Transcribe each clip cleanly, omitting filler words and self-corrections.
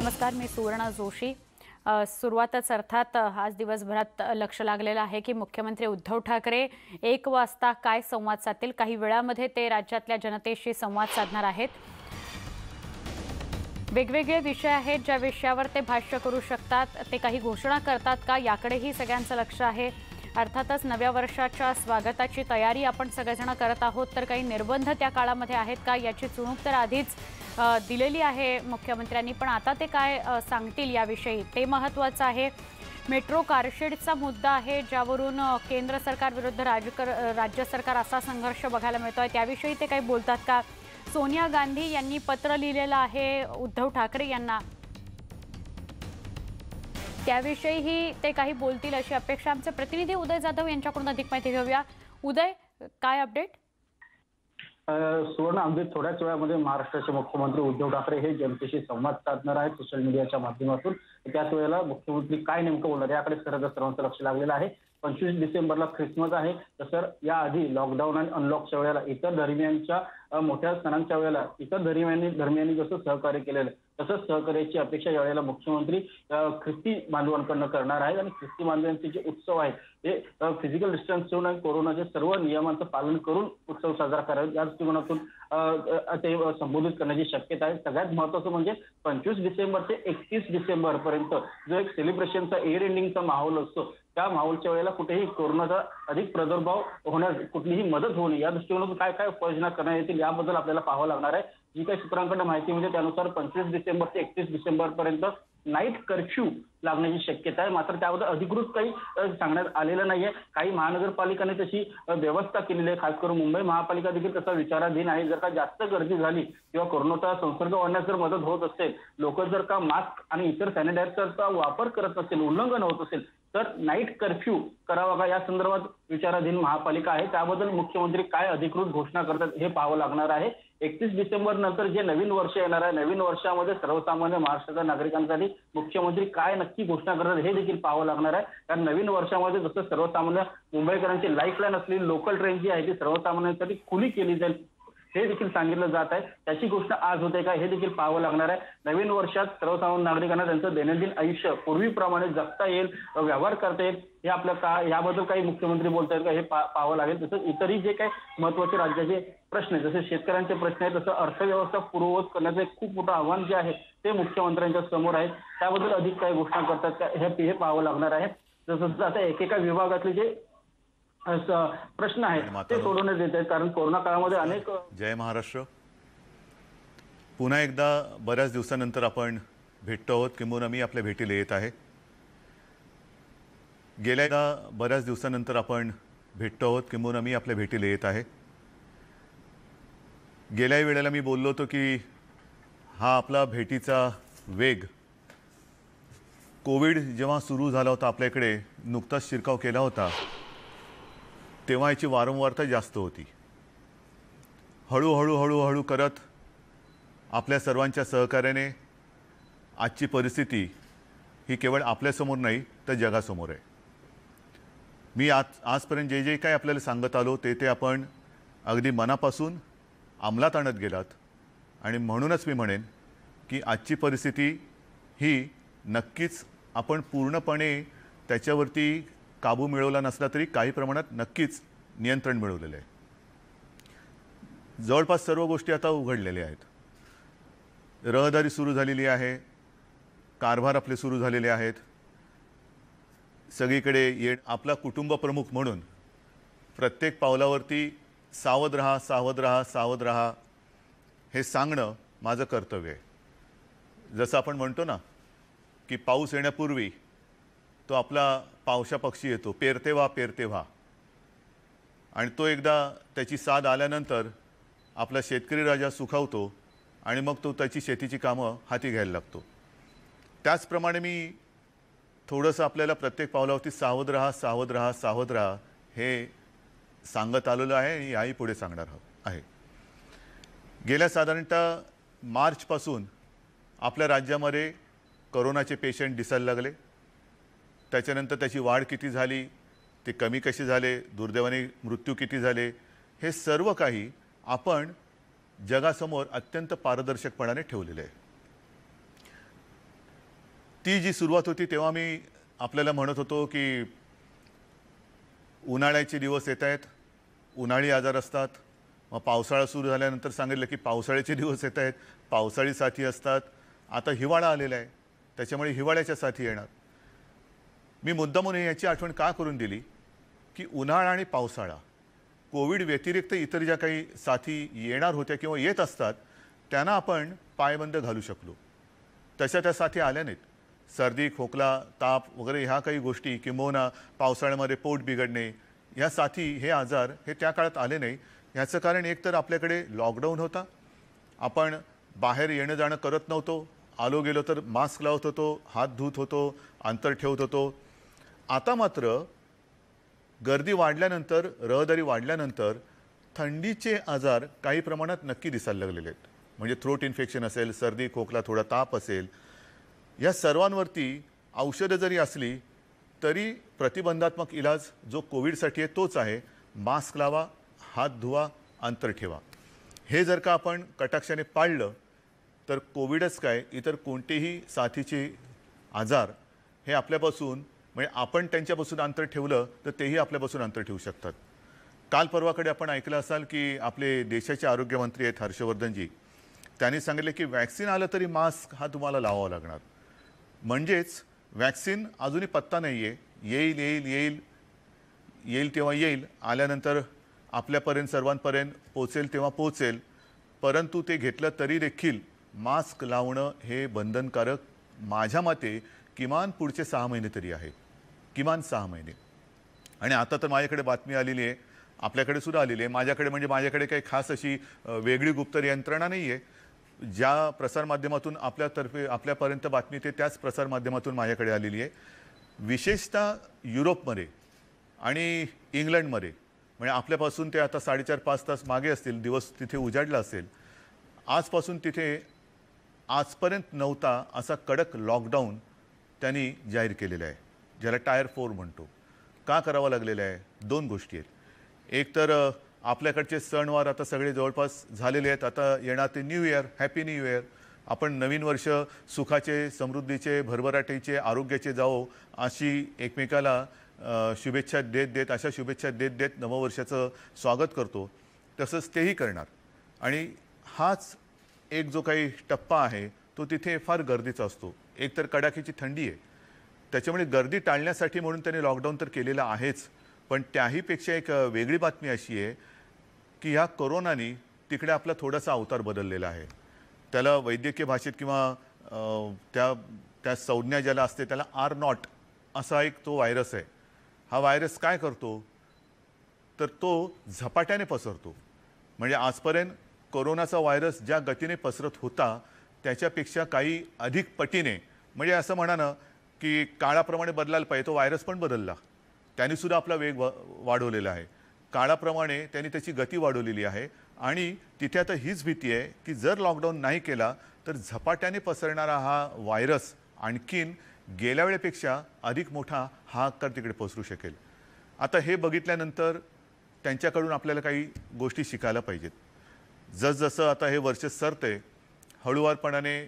नमस्कार, मी सुवर्णा जोशी। सुरुवातच अर्थात आज दिवसभरात लक्ष लागलेलं आहे की मुख्यमंत्री उद्धव ठाकरे 1 वाजता काय संवाद साधतील। काही वेळामध्ये ते राज्यातल्या जनतेशी संवाद साधणार आहेत। वेगवेगळे विषय आहेत ज्या विषयावर ते भाष्य करू शकतात, ते काही घोषणा करतात का याकडेही सगळ्यांचं लक्ष आहे। अर्थातच नव्या वर्षाच्या स्वागताची तयारी आपण सगळेजण करत आहोत, तर काही निर्बंध त्या काळामध्ये आहेत का याची चुणूक तर आधीच दिलेली आहे मुख्यमंत्र्यांनी, पण आता ते काय सांगतील याविषयी ते महत्त्वाचं आहे। मेट्रो कारशेडचा मुद्दा आहे ज्यावरून केंद्र सरकार विरुद्ध राज्य सरकार असा संघर्ष बघायला मिळतोय, त्याविषयी ते काही बोलतात का। सोनिया गांधी यांनी पत्र लिहिलेलं आहे उद्धव ठाकरे यांना, त्याविषयीही ते काही बोलतील अशी अपेक्षा। आमचे प्रतिनिधी उदय जाधव यांच्याकडून अधिक माहिती घेऊया। उदय, काय अपडेट? सुवर्ण, अगदी थोड्याच वेळामध्ये महाराष्ट्राचे मुख्यमंत्री उद्धव ठाकरे हे जनतेशी संवाद साधणार आहेत सोशल मीडियाच्या माध्यमातून। त्याच वेळेला मुख्यमंत्री काय नेमकं बोलणार याकडे सर्वांचं लक्ष लागलेलं आहे। 25 डिसेंबरला ख्रिसमस आहे, तर याआधी लॉकडाऊन आणि अनलॉकच्या वेळेला इतर धर्मियांच्या मोठ्या सणांच्या वेळेला इतर धर्मियांनी जसं सहकार्य केलेलं तसंच सहकार्याची अपेक्षा यावेळेला मुख्यमंत्री ख्रिस्ती बांधवांकडून करणार आहेत। आणि ख्रिस्ती बांधवांचे जे उत्सव आहेत ते फिजिकल डिस्टन्स ठेवून आणि कोरोनाच्या सर्व नियमांचं पालन करून उत्सव साजरा करावे या दृष्टिकोनातून ते संबोधित करण्याची शक्यता आहे। सगळ्यात महत्त्वाचं म्हणजे 25 डिसेंबर ते 31 डिसेंबर पर्यंत जो एक सेलिब्रेशनचा इयर एंडिंगचा माहोल असतो, त्या माहोलच्या वेळेला कुठेही कोरोनाचा अधिक प्रादुर्भाव होण्यास कुठलीही मदत होऊ नये या दृष्टिकोनातून काय काय उपाययोजना करण्यात येतील याबद्दल आपल्याला पाहावं लागणार आहे। जी काही सूत्रांकडून माहिती म्हणजे त्यानुसार 25 डिसेंबर ते 31 डिसेंबर पर्यंत नाईट कर्फ्यू लागण्याची शक्यता आहे, मात्र त्याबद्दल अधिकृत काही सांगण्यात आलेलं नाहीये। काही महानगरपालिकांनी तशी व्यवस्था केलेली आहे, खास करून मुंबई महापालिका देखील तसा विचाराधीन आहे। जर का जास्त गर्दी झाली किंवा कोरोनाचा संसर्ग वाढण्यास जर मदत होत असेल, लोक जर का मास्क आणि इतर सॅनिटायझरचा वापर करत नसेल, उल्लंघन होत असेल, तर नाईट कर्फ्यू करावा का या संदर्भात विचाराधीन महापालिका आहे। त्याबद्दल मुख्यमंत्री काय अधिकृत घोषणा करतात हे पाहावं लागणार आहे। 31 डिसेंबर नंतर जे नवीन वर्ष येणार आहे, नवीन वर्षामध्ये सर्वसामान्य महाराष्ट्राच्या नागरिकांसाठी मुख्यमंत्री काय नक्की घोषणा करतात हे देखील पाहावं लागणार आहे। कारण नवीन वर्षामध्ये जसं सर्वसामान्य मुंबईकरांची लाईफलाईन असलेली लोकल ट्रेन जी आहे ती सर्वसामान्यांसाठी खुली केली जाईल हे देखील सांगितलं जात आहे। त्याची गोष्ट आज होते का हे देखील पाहावं लागणार आहे। नवीन वर्षात सर्वसामान्य नागरिकांना त्यांचं दैनंदिन आयुष्य पूर्वीप्रमाणे जगता येईल, व्यवहार करता येईल, हे आपल्या याबद्दल काही मुख्यमंत्री बोलतायत का हे पाहावं लागेल। तसंच इतरही जे काही महत्त्वाचे राज्याचे प्रश्न आहेत, जसे शेतकऱ्यांचे प्रश्न आहेत, तसं अर्थव्यवस्था पूर्ववत करण्याचं एक खूप मोठं आव्हान जे आहे ते मुख्यमंत्र्यांच्या समोर आहे। त्याबद्दल अधिक काही घोषणा करतात का हे पाहावं लागणार आहे। जसं आता एकेका विभागातले जे प्रश्न आहेत ते सोडवण्यात येत आहेत, कारण कोरोना काळामध्ये अनेक जय महाराष्ट्र। पुन्हा एकदा बऱ्याच दिवसानंतर आपण भेटतो आहोत, किंबहुना मी आपल्या भेटीला येत आहे। गेल्या बऱ्याच दिवसानंतर आपण भेटतो आहोत, किंबहुना मी आपल्या भेटीला येत आहे। गेल्या वेळेला मी बोललो होतो की हा आपला भेटीचा वेग कोविड जेव्हा सुरू झाला होता, आपल्याकडे नुकताच शिरकाव केला होता, तेव्हा याची वारंवारता जास्त होती। हळूहळू करत आपल्या सर्वांच्या सहकार्याने आजची परिस्थिती ही केवळ आपल्यासमोर नाही तर जगासमोर आहे। मी आजपर्यंत जे जे काही आपल्याला सांगत आलो ते आपण अगदी मनापासून अंमलात आणत गेलात, आणि म्हणूनच मी म्हणेन की आजची परिस्थिती ही नक्कीच आपण पूर्णपणे त्याच्यावरती काबू मिळवला नसला तरी काही प्रमाणात नक्कीच नियंत्रण मिळवलेलं आहे। जवळपास सर्व गोष्टी आता उघडलेल्या आहेत। रहदारी सुरू झालेली आहे, कारभार आपले सुरू झालेले आहेत, सगळीकडे आपला कुटुंब प्रमुख म्हणून प्रत्येक पावलावरती सावध रहा, सावध रहा, सावध रहा हे सांगणं माझं कर्तव्य आहे। जसं आपण म्हणतो ना की पाऊस येण्यापूर्वी तो आपला पावसा पक्षी येतो, पेरते व्हा पेरते व्हा, आणि तो एकदा त्याची साथ आल्यानंतर आपला शेतकरी राजा सुखावतो आणि मग तो त्याची शेतीची कामं हाती घ्यायला लागतो। त्याचप्रमाणे मी थोडंसं आपल्याला प्रत्येक पावलावरती सावध रहा, सावध रहा, सावध रहा हे सांगत आलेलं आहे आणि याही पुढे सांगणार आहे। गेल्या साधारणतः मार्चपासून आपल्या राज्यामध्ये कोरोनाचे पेशंट दिसायला लागले। त्याच्यानंतर त्याची वाढ किती झाली, ते कमी कसे झाले, दुर्दैवाने मृत्यू किती झाले, हे सर्व काही आपण जगासमोर अत्यंत पारदर्शकपणाने ठेवलेले आहे। ती जी सुरुवात होती तेव्हा मी आपल्याला म्हणत होतो की उन्हाळ्याचे दिवस येत आहेत, उन्हाळी आजार असतात. मग पावसाळा सुरू झाल्यानंतर सांगितलं की पावसाळ्याचे दिवस येत आहेत, पावसाळी साथी असतात. आता हिवाळा आलेला आहे, त्याच्यामुळे हिवाळ्याच्या साथी येणार. मी मुद्दामून याची आठवण का करून दिली की उन्हाळा आणि पावसाळा कोविड व्यतिरिक्त इतर ज्या काही साथी येणार होत्या किंवा येत असतात त्यांना आपण पायबंद घालू शकलो. तशा त्या साथी आल्या नाहीत. सर्दी, खोकला, ताप वगैरे ह्या काही गोष्टी किंबहुना पावसाळ्यामध्ये पोट बिघडणे, ह्या साथी, हे आजार हे त्या काळात आले नाही. ह्याचं कारण एक तर आपल्याकडे लॉकडाऊन होता, आपण बाहेर येणं जाणं करत नव्हतो, आलो गेलो तर मास्क लावत होतो, हात धुत होतो, अंतर ठेवत होतो. आता मात्र गर्दी वाढल्यानंतर, रहदारी वाढल्यानंतर थंडीचे आजार काही प्रमाणात नक्की दिसायला लागलेले आहेत. म्हणजे थ्रोट इन्फेक्शन असेल, सर्दी, खोकला, थोडा ताप असेल, या सर्वांवरती औषधं जरी असली तरी प्रतिबंधात्मक इलाज जो कोविडसाठी आहे तोच आहे. मास्क लावा, हात धुवा, अंतर ठेवा. हे जर का आपण कटाक्षाने पाळलं तर कोविडच काय, इतर कोणतेही साथीचे आजार हे आपल्यापासून, म्हणजे आपण त्यांच्यापासून अंतर ठेवलं तर तेही आपल्यापासून अंतर ठेवू शकतात. काल परवाकडे आपण ऐकलं असाल की आपले देशाचे आरोग्यमंत्री आहेत हर्षवर्धनजी, त्यांनी सांगितले की वॅक्सिन आलं तरी मास्क हा तुम्हाला लावावा लागणार. म्हणजेच वॅक्सिन अजूनही पत्ता नाही आहे. येईल येईल येईल येईल तेव्हा येईल, आल्यानंतर आपल्यापर्यंत सर्वांपर्यंत पोचेल तेव्हा पोचेल. परंतु ते घेतलं तरी देखील मास्क लावणं हे बंधनकारक माझ्या मते किमान पुढचे 6 महिने तरी आहे, किमान 6 महिने. आणि आता तर माझ्याकडे बातमी आलेली आहे, आपल्याकडे सुद्धा आलेली आहे. माझ्याकडे काही खास अशी वेगळी गुप्त यंत्रणा नाही आहे. ज्या प्रसारमाध्यमातून आपल्यापर्यंत बातमी येते त्याच प्रसारमाध्यमातून माझ्याकडे आलेली आहे. विशेषतः युरोपमध्ये आणि इंग्लंडमध्ये, म्हणजे आपल्यापासून ते आता 4.5-5 तास मागे असतील, दिवस तिथे उजाडला असेल, आजपासून तिथे आजपर्यंत नव्हता असा कडक लॉकडाऊन त्यांनी जाहीर केलेला आहे, ज्याला टायर 4 म्हणतो. का करावा लागलेला आहे? 2 गोष्टी आहेत. एक तर आपल्याकडचे सणवार आता सगळे जवळपास झालेले आहेत. आता येणार ते new year, happy new year. आपण नवीन वर्ष सुखाचे, समृद्धीचे, भरभराटीचे, आरोग्याचे जावो अशी एकमेकाला शुभेच्छा देत अशा शुभेच्छा देत नववर्षाचं स्वागत करतो. तसंच तेही करणार. आणि हाच एक जो काही टप्पा आहे तो तिथे फार गर्दीचा असतो. एक तर कडाक्याची थंडी आहे, त्याच्यामुळे गर्दी टाळण्यासाठी म्हणून त्यांनी लॉकडाऊन तर केलेलं आहेच. पण त्याहीपेक्षा एक वेगळी बातमी अशी आहे की ह्या कोरोनाने तिकडे आपला थोडासा अवतार बदललेला आहे. त्याला वैद्यकीय भाषेत किंवा त्या संज्ञा ज्याला असते त्याला R0 असा एक तो व्हायरस आहे. हा व्हायरस काय करतो तर तो झपाट्याने पसरतो. म्हणजे आजपर्यंत कोरोनाचा व्हायरस ज्या गतीने पसरत होता त्याच्यापेक्षा काही अधिक पटीने, म्हणजे असं म्हणा ना की काळाप्रमाणे बदलायला पाहिजे, तो व्हायरस पण बदलला. त्यांनीसुद्धा आपला वेग वाढवलेला आहे. काळाप्रमाणे त्यांनी त्याची गती वाढवलेली आहे. आणि तिथे आता हीच भीती आहे की जर लॉकडाऊन नाही केला तर झपाट्याने पसरणारा हा व्हायरस आणखीन गेल्या वेळेपेक्षा अधिक मोठा हा आकार तिकडे पसरू शकेल. आता हे बघितल्यानंतर त्यांच्याकडून आपल्याला काही गोष्टी शिकायला पाहिजेत. जसजसं आता हे वर्ष सरते, हळूवारपणाने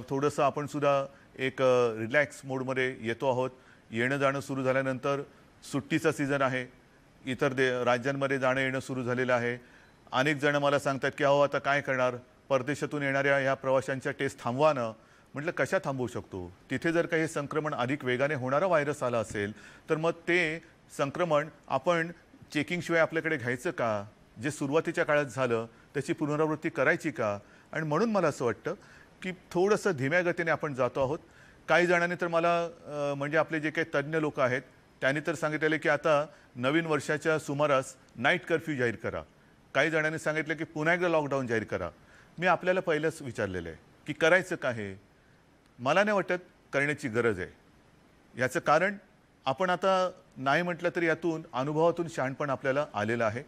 थोडंसं आपण सुद्धा एक रिलॅक्स मोडमध्ये येतो आहोत. येणं जाणं सुरू झाल्यानंतर सुट्टीचा सीझन आहे, इतर राज्यांमध्ये जाणं येणं सुरू झालेलं आहे. अनेक जण मला सांगतात की अहो आता काय करणार, परदेशातून येणाऱ्या ह्या प्रवाशांच्या टेस्ट थांबवा ना. म्हटलं कशा थांबवू शकतो? तिथे जर काही संक्रमण अधिक वेगाने होणारा व्हायरस आला असेल तर मग ते संक्रमण आपण चेकिंगशिवाय आपल्याकडे घ्यायचं का? जे सुरुवातीच्या काळात झालं त्याची पुनरावृत्ती करायची का? आणि म्हणून मला असं वाटतं की थोडंसं धीम्या गतीने आपण जातो आहोत. काही जणांनी तर मला म्हणजे आपले जे काही तज्ज्ञ लोक आहेत त्यांनी तर सांगितलेले की आता नवीन वर्षाच्या सुमारास नाईट कर्फ्यू जाहीर करा. काही जणांनी सांगितलं की पुन्हा एकदा लॉकडाऊन जाहीर करा. मी आपल्याला पहिलंच विचारलेलं आहे की करायचं का हे? मला नाही वाटत करण्याची गरज आहे. याचं कारण आपण आता नाही म्हटलं तरी यातून अनुभवातून शहाणपण आपल्याला आलेलं आहे.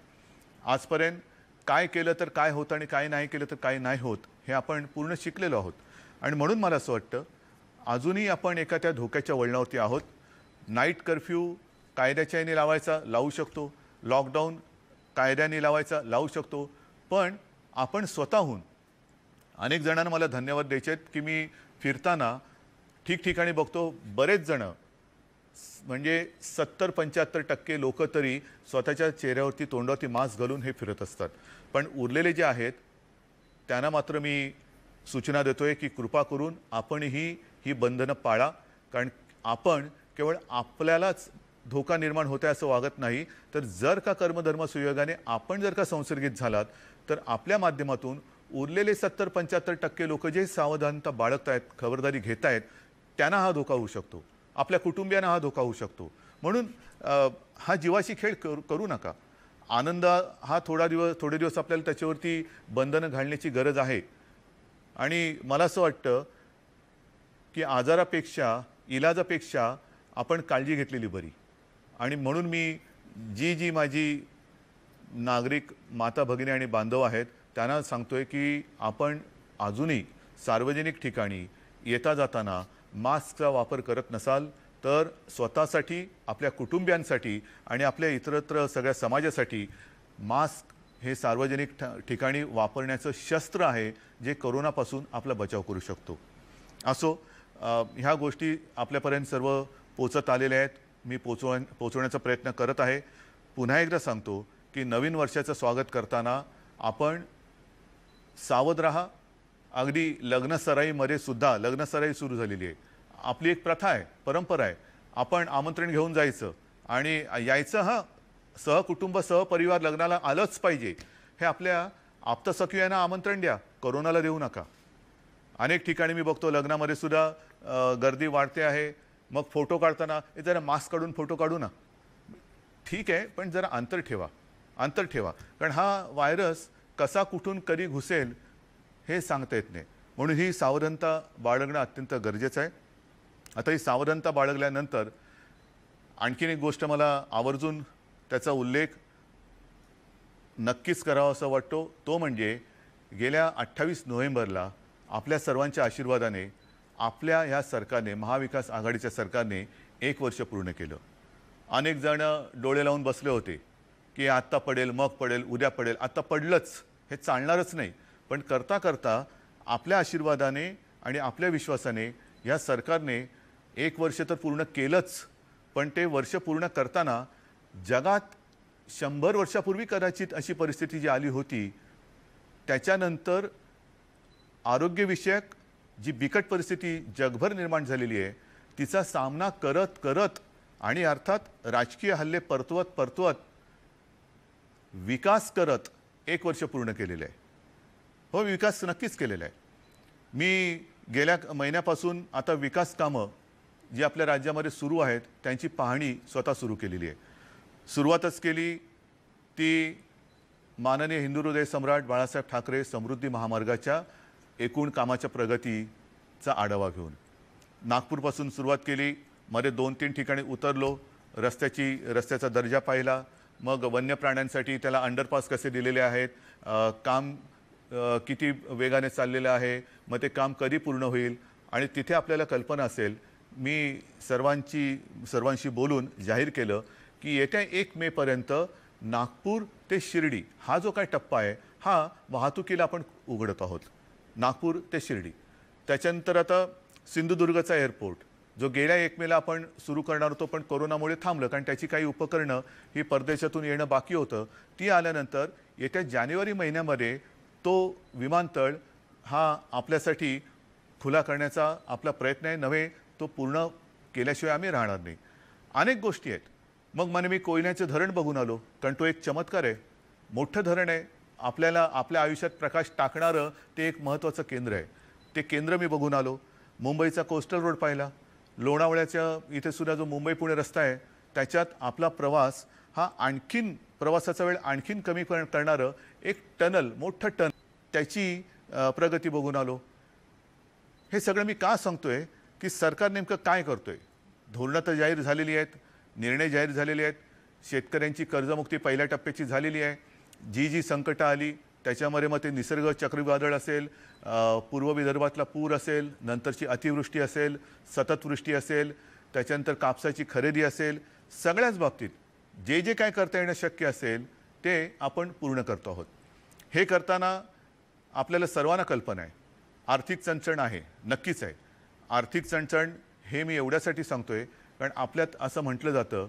आजपर्यंत काय केलं तर काय होतं आणि काय नाही केलं तर काय नाही होत हे आपण पूर्ण शिकलेलो आहोत. आणि म्हणून मला असं वाटतं अजूनही आपण एका त्या धोक्याच्या वळणावरती आहोत. नाईट कर्फ्यू कायद्याच्याने लावू शकतो, लॉकडाऊन कायद्याने लावू शकतो. पण आपण स्वतःहून, अनेक जणांना मला धन्यवाद द्यायचे आहेत की मी फिरताना ठिकठिकाणी बघतो बरेच जण म्हणजे 70-75% लोक तरी स्वतःच्या चेहऱ्यावरती तोंडावरती मास्क घालून हे फिरत असतात. पण उरलेले जे आहेत त्यांना मात्र मी सूचना देतोय की कृपा करून आपणही ही बंधनं पाळा. कारण आपण केवळ आपल्यालाच धोका निर्माण होते असं वागत नाही, तर जर का कर्मधर्म सुयोगाने आपण जर का संसर्गित झालात तर आपल्या माध्यमातून उरलेले 70-75% लोक जे सावधानता बाळगत आहेत, खबरदारी घेत आहेत, त्यांना हा धोका होऊ शकतो, आपल्या कुटुंबियांना हा धोका होऊ शकतो. म्हणून हा जीवाशी खेळ करू नका. आनंद हा थोडे दिवस आपल्याला त्याच्यावरती बंधनं घालण्याची गरज आहे. आणि मला असं वाटतं की आजारापेक्षा इलाजापेक्षा आपण काळजी घेतलेली बरी. आणि म्हणून मी जी माझी नागरिक माता भगिनी आणि बांधव आहेत त्यांना सांगतोय की आपण अजूनही सार्वजनिक ठिकाणी येता जाताना मास्कचा वापर करत नसाल तर स्वतःसाठी, आपल्या कुटुंबियांसाठी आणि आपल्या इतरत्र सगळ्या समाजासाठी मास्क हे सार्वजनिक ठिकाणी वापरण्याचं शस्त्र आहे जे कोरोनापासून आपला बचाव करू शकतो. असो, ह्या गोष्टी आपल्यापर्यंत सर्व पोचत आलेल्या आहेत. मी पोचवण्याचा प्रयत्न करत आहे. पुन्हा एकदा सांगतो की नवीन वर्षाचं स्वागत करताना आपण सावध राहा. अगदी लग्नसराईमध्ये सुद्धा लग्नसराई सुरू झालेली आहे. आपली एक प्रथा आहे, परंपरा आहे. आपण आमंत्रण घेऊन जायचं आणि यायचं. हां, सहकुटुंब सहपरिवार लग्नाला आलंच पाहिजे. हे आपल्या आप्तसखियांना आमंत्रण द्या, कोरोनाला देऊ नका. अनेक ठिकाणी मी बघतो लग्नामध्ये सुद्धा गर्दी वाढते आहे. मग फोटो काढताना जरा मास्क काढून फोटो काढू ना. ठीक आहे, पण जरा अंतर ठेवा. कारण हा व्हायरस कसा कुठून कधी घुसेल हे सांगता येत नाही. म्हणून ही सावधानता बाळगणं अत्यंत गरजेचं आहे. आता ही सावधानता बाळगल्यानंतर आणखीन एक गोष्ट मला आवर्जून त्याचा उल्लेख नक्कीच करावा असं वाटतो. तो म्हणजे गेल्या 28 नोव्हेंबरला आपल्या सर्वांच्या आशीर्वादाने आपल्या ह्या सरकारने, महाविकास आघाडीच्या सरकारने 1 वर्ष पूर्ण केलं. अनेक जण डोळे लावून बसले होते की आत्ता पडेल, मग पडेल, उद्या पडेल. आता पडलंच, हे चालणारच नाही. पण करता करता आपल्या आशीर्वादाने आणि आपल्या विश्वासाने या सरकारने 1 वर्ष तर पूर्ण केलंच. पण ते वर्ष पूर्ण करताना जगात 100 वर्षापूर्वी कदाचित अशी परिस्थिती जी आली होती, त्याच्यानंतर आरोग्यविषयक जी बिकट परिस्थिती जगभर निर्माण झालेली आहे तिचा सामना करत करत आणि अर्थात राजकीय हल्ले परतवत विकास करत 1 वर्ष पूर्ण केलेलं आहे. हो, विकास नक्कीच केलेला आहे. मी गेल्या महिन्यापासून आता विकास कामं जी आपल्या राज्यामध्ये सुरू आहेत त्यांची पाहणी स्वतः सुरू केलेली आहे. सुरुवातच केली ती माननीय हिंदू हृदय सम्राट बाळासाहेब ठाकरे समृद्धी महामार्गाच्या एकूण कामाच्या प्रगतीचा आढावा घेऊन. नागपूरपासून सुरुवात केली. मध्ये 2-3 ठिकाणी उतरलो. रस्त्याचा दर्जा पाहिला. मग वन्य प्राण्यांसाठी त्याला अंडरपास कसे दिलेले आहेत, काम किती वेगाने चाललेलं आहे, मग ते काम कधी पूर्ण होईल. आणि तिथे आपल्याला कल्पना असेल, मी सर्वांशी बोलून जाहीर केलं की येत्या 1 मेपर्यंत नागपूर ते शिर्डी हा जो काय टप्पा आहे हा वाहतुकीला आपण उघडत आहोत. नागपूर ते शिर्डी. त्याच्यानंतर आता सिंधुदुर्गचा एअरपोर्ट जो गेल्या 1 मेला आपण सुरू करणार होतो पण कोरोनामुळे थांबलं, कारण त्याची काही उपकरणं ही परदेशातून येणं बाकी होतं. ती आल्यानंतर येत्या जानेवारी महिन्यामध्ये तो विमानतळ हा आपल्यासाठी खुला करण्याचा आपला प्रयत्न आहे. नव्हे, तो पूर्ण केल्याशिवाय आम्ही राहणार नाही. अनेक गोष्टी आहेत. मग मी कोयन्याचं धरण बघून आलो, कारण तो एक चमत्कार आहे. मोठं धरण आहे, आपल्याला आपल्या आयुष्यात प्रकाश टाकणारं ते एक महत्त्वाचं केंद्र आहे. ते केंद्र मी बघून आलो. मुंबईचा कोस्टल रोड पाहिला. लोणावळ्याच्या इथे सुद्धा जो मुंबई पुणे रस्ता आहे त्याच्यात आपला प्रवास हा प्रवासाचा वेळ आणखीन कमी करणारं एक टनल, मोठं टनल, त्याची प्रगती बघून आलो. हे सगळं मी का सांगतोय की सरकार नेमकं काय करतोय. धोरणं तर जाहीर झालेली आहेत, निर्णय जाहीर झालेले आहेत. शेतकऱ्यांची कर्जमुक्ती पहिल्या टप्प्याची झालेली आहे. जी संकटं आली त्याच्यामध्ये मग ते निसर्ग चक्रीवादळ असेल, पूर्व विदर्भातला पूर असेल, नंतरची अतिवृष्टी असेल, सततवृष्टी असेल, त्याच्यानंतर कापसाची खरेदी असेल, सगळ्याच बाबतीत जे काय करता येणं शक्य असेल ते आपण पूर्ण करतो आहोत. हे करताना आपल्याला सर्वांना कल्पना आहे आर्थिक चणचण आहे, नक्कीच आहे. आर्थिक चणचण हे मी एवढ्यासाठी सांगतोय कारण आपल्यात असं म्हटलं जातं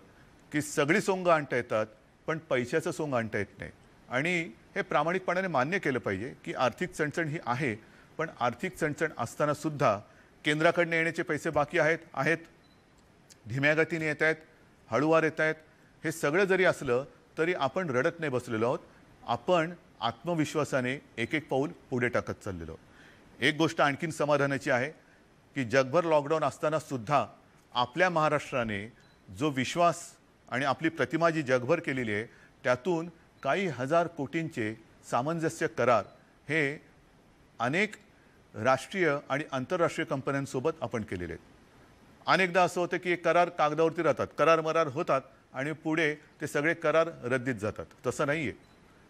की सगळी सोंगं आणता येतात पण पैशाचं सोंग आणता येत नाही. आणि हे प्रामाणिकपणाने मान्य केलं पाहिजे की आर्थिक चणचण ही आहे, पण आर्थिक चणचण असताना सुद्धा केंद्राकडनं येण्याचे पैसे बाकी आहेत, धीम्या गतीने येत आहेत, हळूवार येत आहेत. हे सगळं जरी असलं तरी आपण रडत नाही बसलेलो आहोत, आपण आत्मविश्वासाने एक एक पाऊल पुढे टाकत चाललेलो आहोत. एक गोष्ट आणखीन समाधानाची आहे की जगभर लॉकडाऊन असताना सुद्धा आपल्या महाराष्ट्राने जो विश्वास आणि आपली प्रतिमा जी जगभर केलेली आहे त्यातून काही हजार कोटींचे सामंजस्य करार हे अनेक राष्ट्रीय आणि आंतरराष्ट्रीय कंपन्यांसोबत आपण केलेले आहेत. अनेकदा असं होतं की एक करार कागदावरती राहतात, करार मरार होतात आणि पुढे ते सगळे करार रद्दीत जातात. तसं नाही आहे.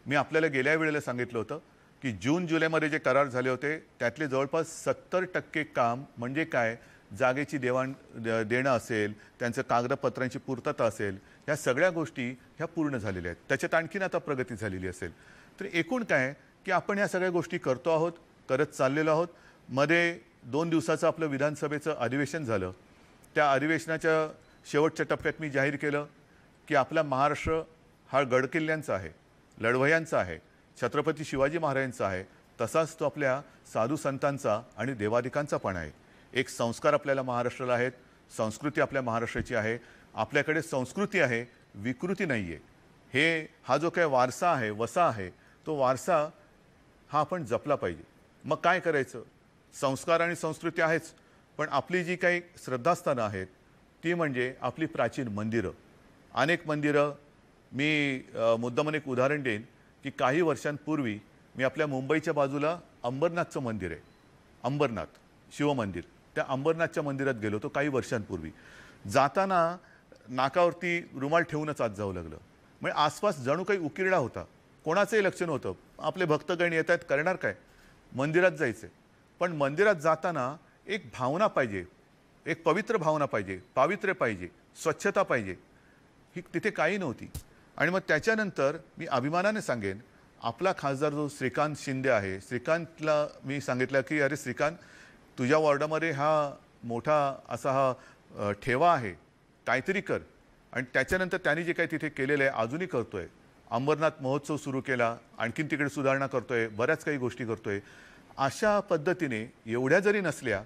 मी आपल्याला गेल्या वेळेला सांगितलं होतं की जून जुलैमध्ये जे करार झाले होते त्यातले जवळपास 70% काम म्हणजे काय, जागेची देणं असेल, त्यांचं कागदपत्रांची पूर्तता असेल, ह्या सगळ्या गोष्टी ह्या पूर्ण झालेल्या आहेत. त्याच्यात आणखीन आता प्रगती झालेली असेल. तर एकूण काय की आपण ह्या सगळ्या गोष्टी करतो आहोत, करत चाललेलो आहोत. मध्ये 2 दिवसाचं आपलं विधानसभेचं अधिवेशन झालं. त्या अधिवेशनाच्या शेवटच्या टप्प्यात मी जाहीर केलं की आपला महाराष्ट्र हा गडकिल्ल्यांचा आहे, लढवयांचा आहे, छत्रपती शिवाजी महाराजांचा आहे, तसाच तो आपल्या साधू संतांचा आणि देवादिकांचा पण आहे. एक संस्कार आपल्याला महाराष्ट्राला आहेत, संस्कृती आपल्या महाराष्ट्राची आहे. आपल्याकडे संस्कृती आहे, विकृती नाही आहे. हा जो काही वारसा आहे, वसा आहे, तो वारसा हा आपण जपला पाहिजे. मग काय करायचं? संस्कार आणि संस्कृती आहेच, पण आपली जी काही श्रद्धास्थानं आहेत ती म्हणजे आपली प्राचीन मंदिरं. अनेक मंदिरं मी मुद्दामून एक उदाहरण देईन की काही वर्षांपूर्वी मी आपल्या मुंबईच्या बाजूला अंबरनाथचं मंदिर आहे, अंबरनाथ शिवमंदिर, त्या अंबरनाथच्या मंदिरात गेलो होतो काही वर्षांपूर्वी. जाताना नाकावरती रुमाल ठेवूनच आत जावं लागलं. म्हणजे आसपास जणू काही उकिरडा होता, कोणाचंही लक्ष नव्हतं. आपले भक्तगण येत आहेत, करणार काय, मंदिरात जायचे. पण मंदिरात जाताना एक भावना पाहिजे, एक पवित्र भावना पाहिजे, पावित्र्य पाहिजे, स्वच्छता पाहिजे. ही तिथे काही नव्हती. आणि मग त्याच्यानंतर मी अभिमानाने सांगेन आपला खासदार जो श्रीकांत शिंदे आहे, श्रीकांतला मी सांगितलं की अरे श्रीकांत, तुझ्या वॉर्डामध्ये हा मोठा असा हा ठेवा आहे, काहीतरी कर. आणि त्याच्यानंतर त्यांनी जे काही तिथे केलेलं आहे अजूनही करतोय. अंबरनाथ महोत्सव सुरू केला, आणखीन तिकडे सुधारणा करतोय, बऱ्याच काही गोष्टी करतोय. अशा पद्धतीने एवढ्या जरी नसल्या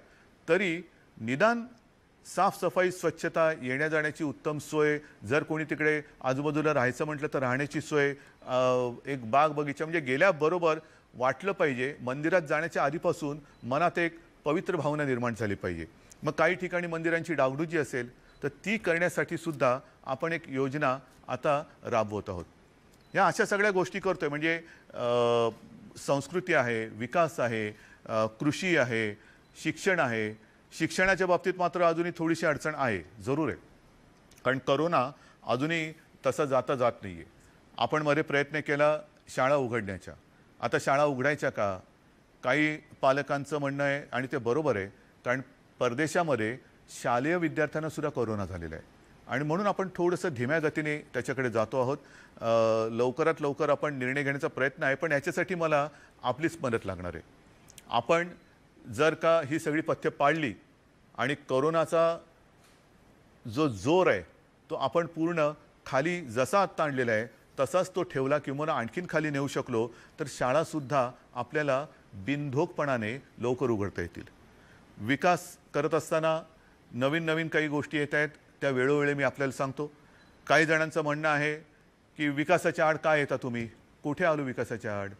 तरी निदान साफसफाई, स्वच्छता, येण्या जाण्याची उत्तम सोय, जर कोणी तिकडे आजूबाजूला राहायचं म्हटलं तर राहण्याची सोय, एक बाग बगीचा, म्हणजे गेल्याबरोबर वाटलं पाहिजे मंदिरात जाण्याच्या आधीपासून मनात एक पवित्र भावना निर्माण झाली पाहिजे. मग काही ठिकाणी मंदिरांची डागडुजी असेल तर ती करण्यासाठी सुद्धा आपण एक योजना आता राबवत आहोत. या अशा सगळ्या गोष्टी करतोय. म्हणजे संस्कृती आहे, विकास आहे, कृषी आहे, शिक्षण आहे. शिक्षणाच्या बाबतीत मात्र अजूनही थोडीशी अडचण आहे, जरूर आहे, कारण करोना अजूनही तसा जात नाही आहे. आपण मध्ये प्रयत्न केला शाळा उघडण्याचा. आता शाळा उघडायच्या का? काही पालकांचं म्हणणं आहे आणि ते बरोबर आहे, कारण परदेशामध्ये शालेय विद्यार्थ्यांना सुद्धा कोरोना झालेला आहे आणि म्हणून आपण थोडंसं धीम्या गतीने त्याच्याकडे जातो आहोत. लवकरात लवकर आपण निर्णय घेण्याचा प्रयत्न आहे, पण याच्यासाठी मला आपलीच मदत लागणार आहे. आपण जर का ही सगळी पथ्य पाळली आणि कोरोनाचा जो जोर आहे तो आपण पूर्ण खाली जसा आत्ता आणलेला आहे तसाच तो ठेवला किंवा आणखीन खाली नेऊ शकलो तर शाळासुद्धा आपल्याला बिनधोकपणाने लवकर उघडता येतील. विकास करत असताना नवीन नवीन काही गोष्टी येत आहेत, त्या वेळोवेळी मी आपल्याला सांगतो. काही जणांचं म्हणणं आहे की विकासाच्या आड काय येता तुम्ही? कुठे आलो विकासाच्या आड?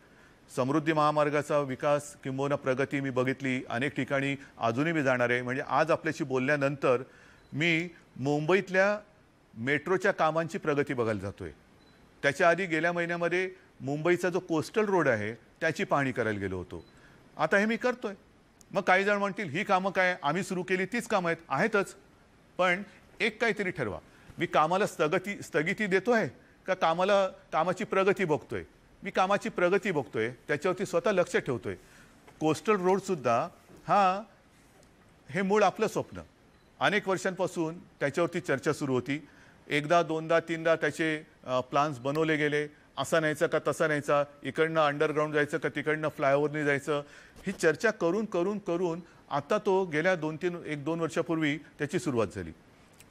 समृद्धी महामार्गाचा विकास किंबहुना प्रगती मी बघितली, अनेक ठिकाणी अजूनही मी जाणार आहे. म्हणजे आज आपल्याशी बोलल्यानंतर मी मुंबईतल्या मेट्रोच्या कामांची प्रगती बघायला जातोय. त्याच्या आधी गेल्या महिन्यामध्ये मुंबईचा जो कोस्टल रोड आहे त्याची पाहणी करायला गेलो होतो. आता हे मी करतोय. मग काही जण म्हणतील ही कामं काय आम्ही सुरू केली तीच कामं आहेतच, पण एक काहीतरी ठरवा. मी कामाला स्थगिती देतोय का कामाची प्रगती बघतोय? मी कामाची प्रगती बघतोय, त्याच्यावरती स्वतः लक्ष ठेवतोय. कोस्टल रोडसुद्धा हे मूळ आपलं स्वप्न. अनेक वर्षांपासून त्याच्यावरती चर्चा सुरू होती. एकदा दोनदा तीनदा त्याचे प्लान्स बनवले गेले असा न्यायचा का तसा न्यायचा, इकडनं अंडरग्राऊंड जायचं का तिकडनं फ्लायओव्हरनी जायचं, ही चर्चा करून करून करून आता तो गेल्या 1-2 वर्षापूर्वी त्याची सुरुवात झाली.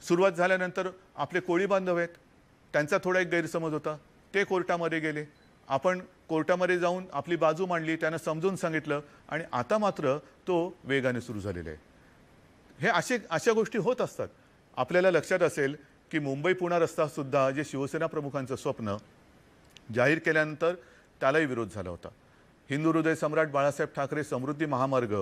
सुरुवात झाल्यानंतर आपले कोळी बांधव आहेत, त्यांचा थोडा एक गैरसमज होता, ते कोर्टामध्ये गेले. आपण कोर्टामध्ये जाऊन आपली बाजू मांडली, त्यांना समजून सांगितलं आणि आता मात्र तो वेगाने सुरू झालेला आहे. हे अशा गोष्टी होत असतात. आपल्याला लक्षात असेल की मुंबई पुणा रस्तासुद्धा जे शिवसेना प्रमुखांचं स्वप्न जाहीर केल्यानंतर त्यालाही विरोध झाला होता. हिंदू हृदय सम्राट बाळासाहेब ठाकरे समृद्धी महामार्ग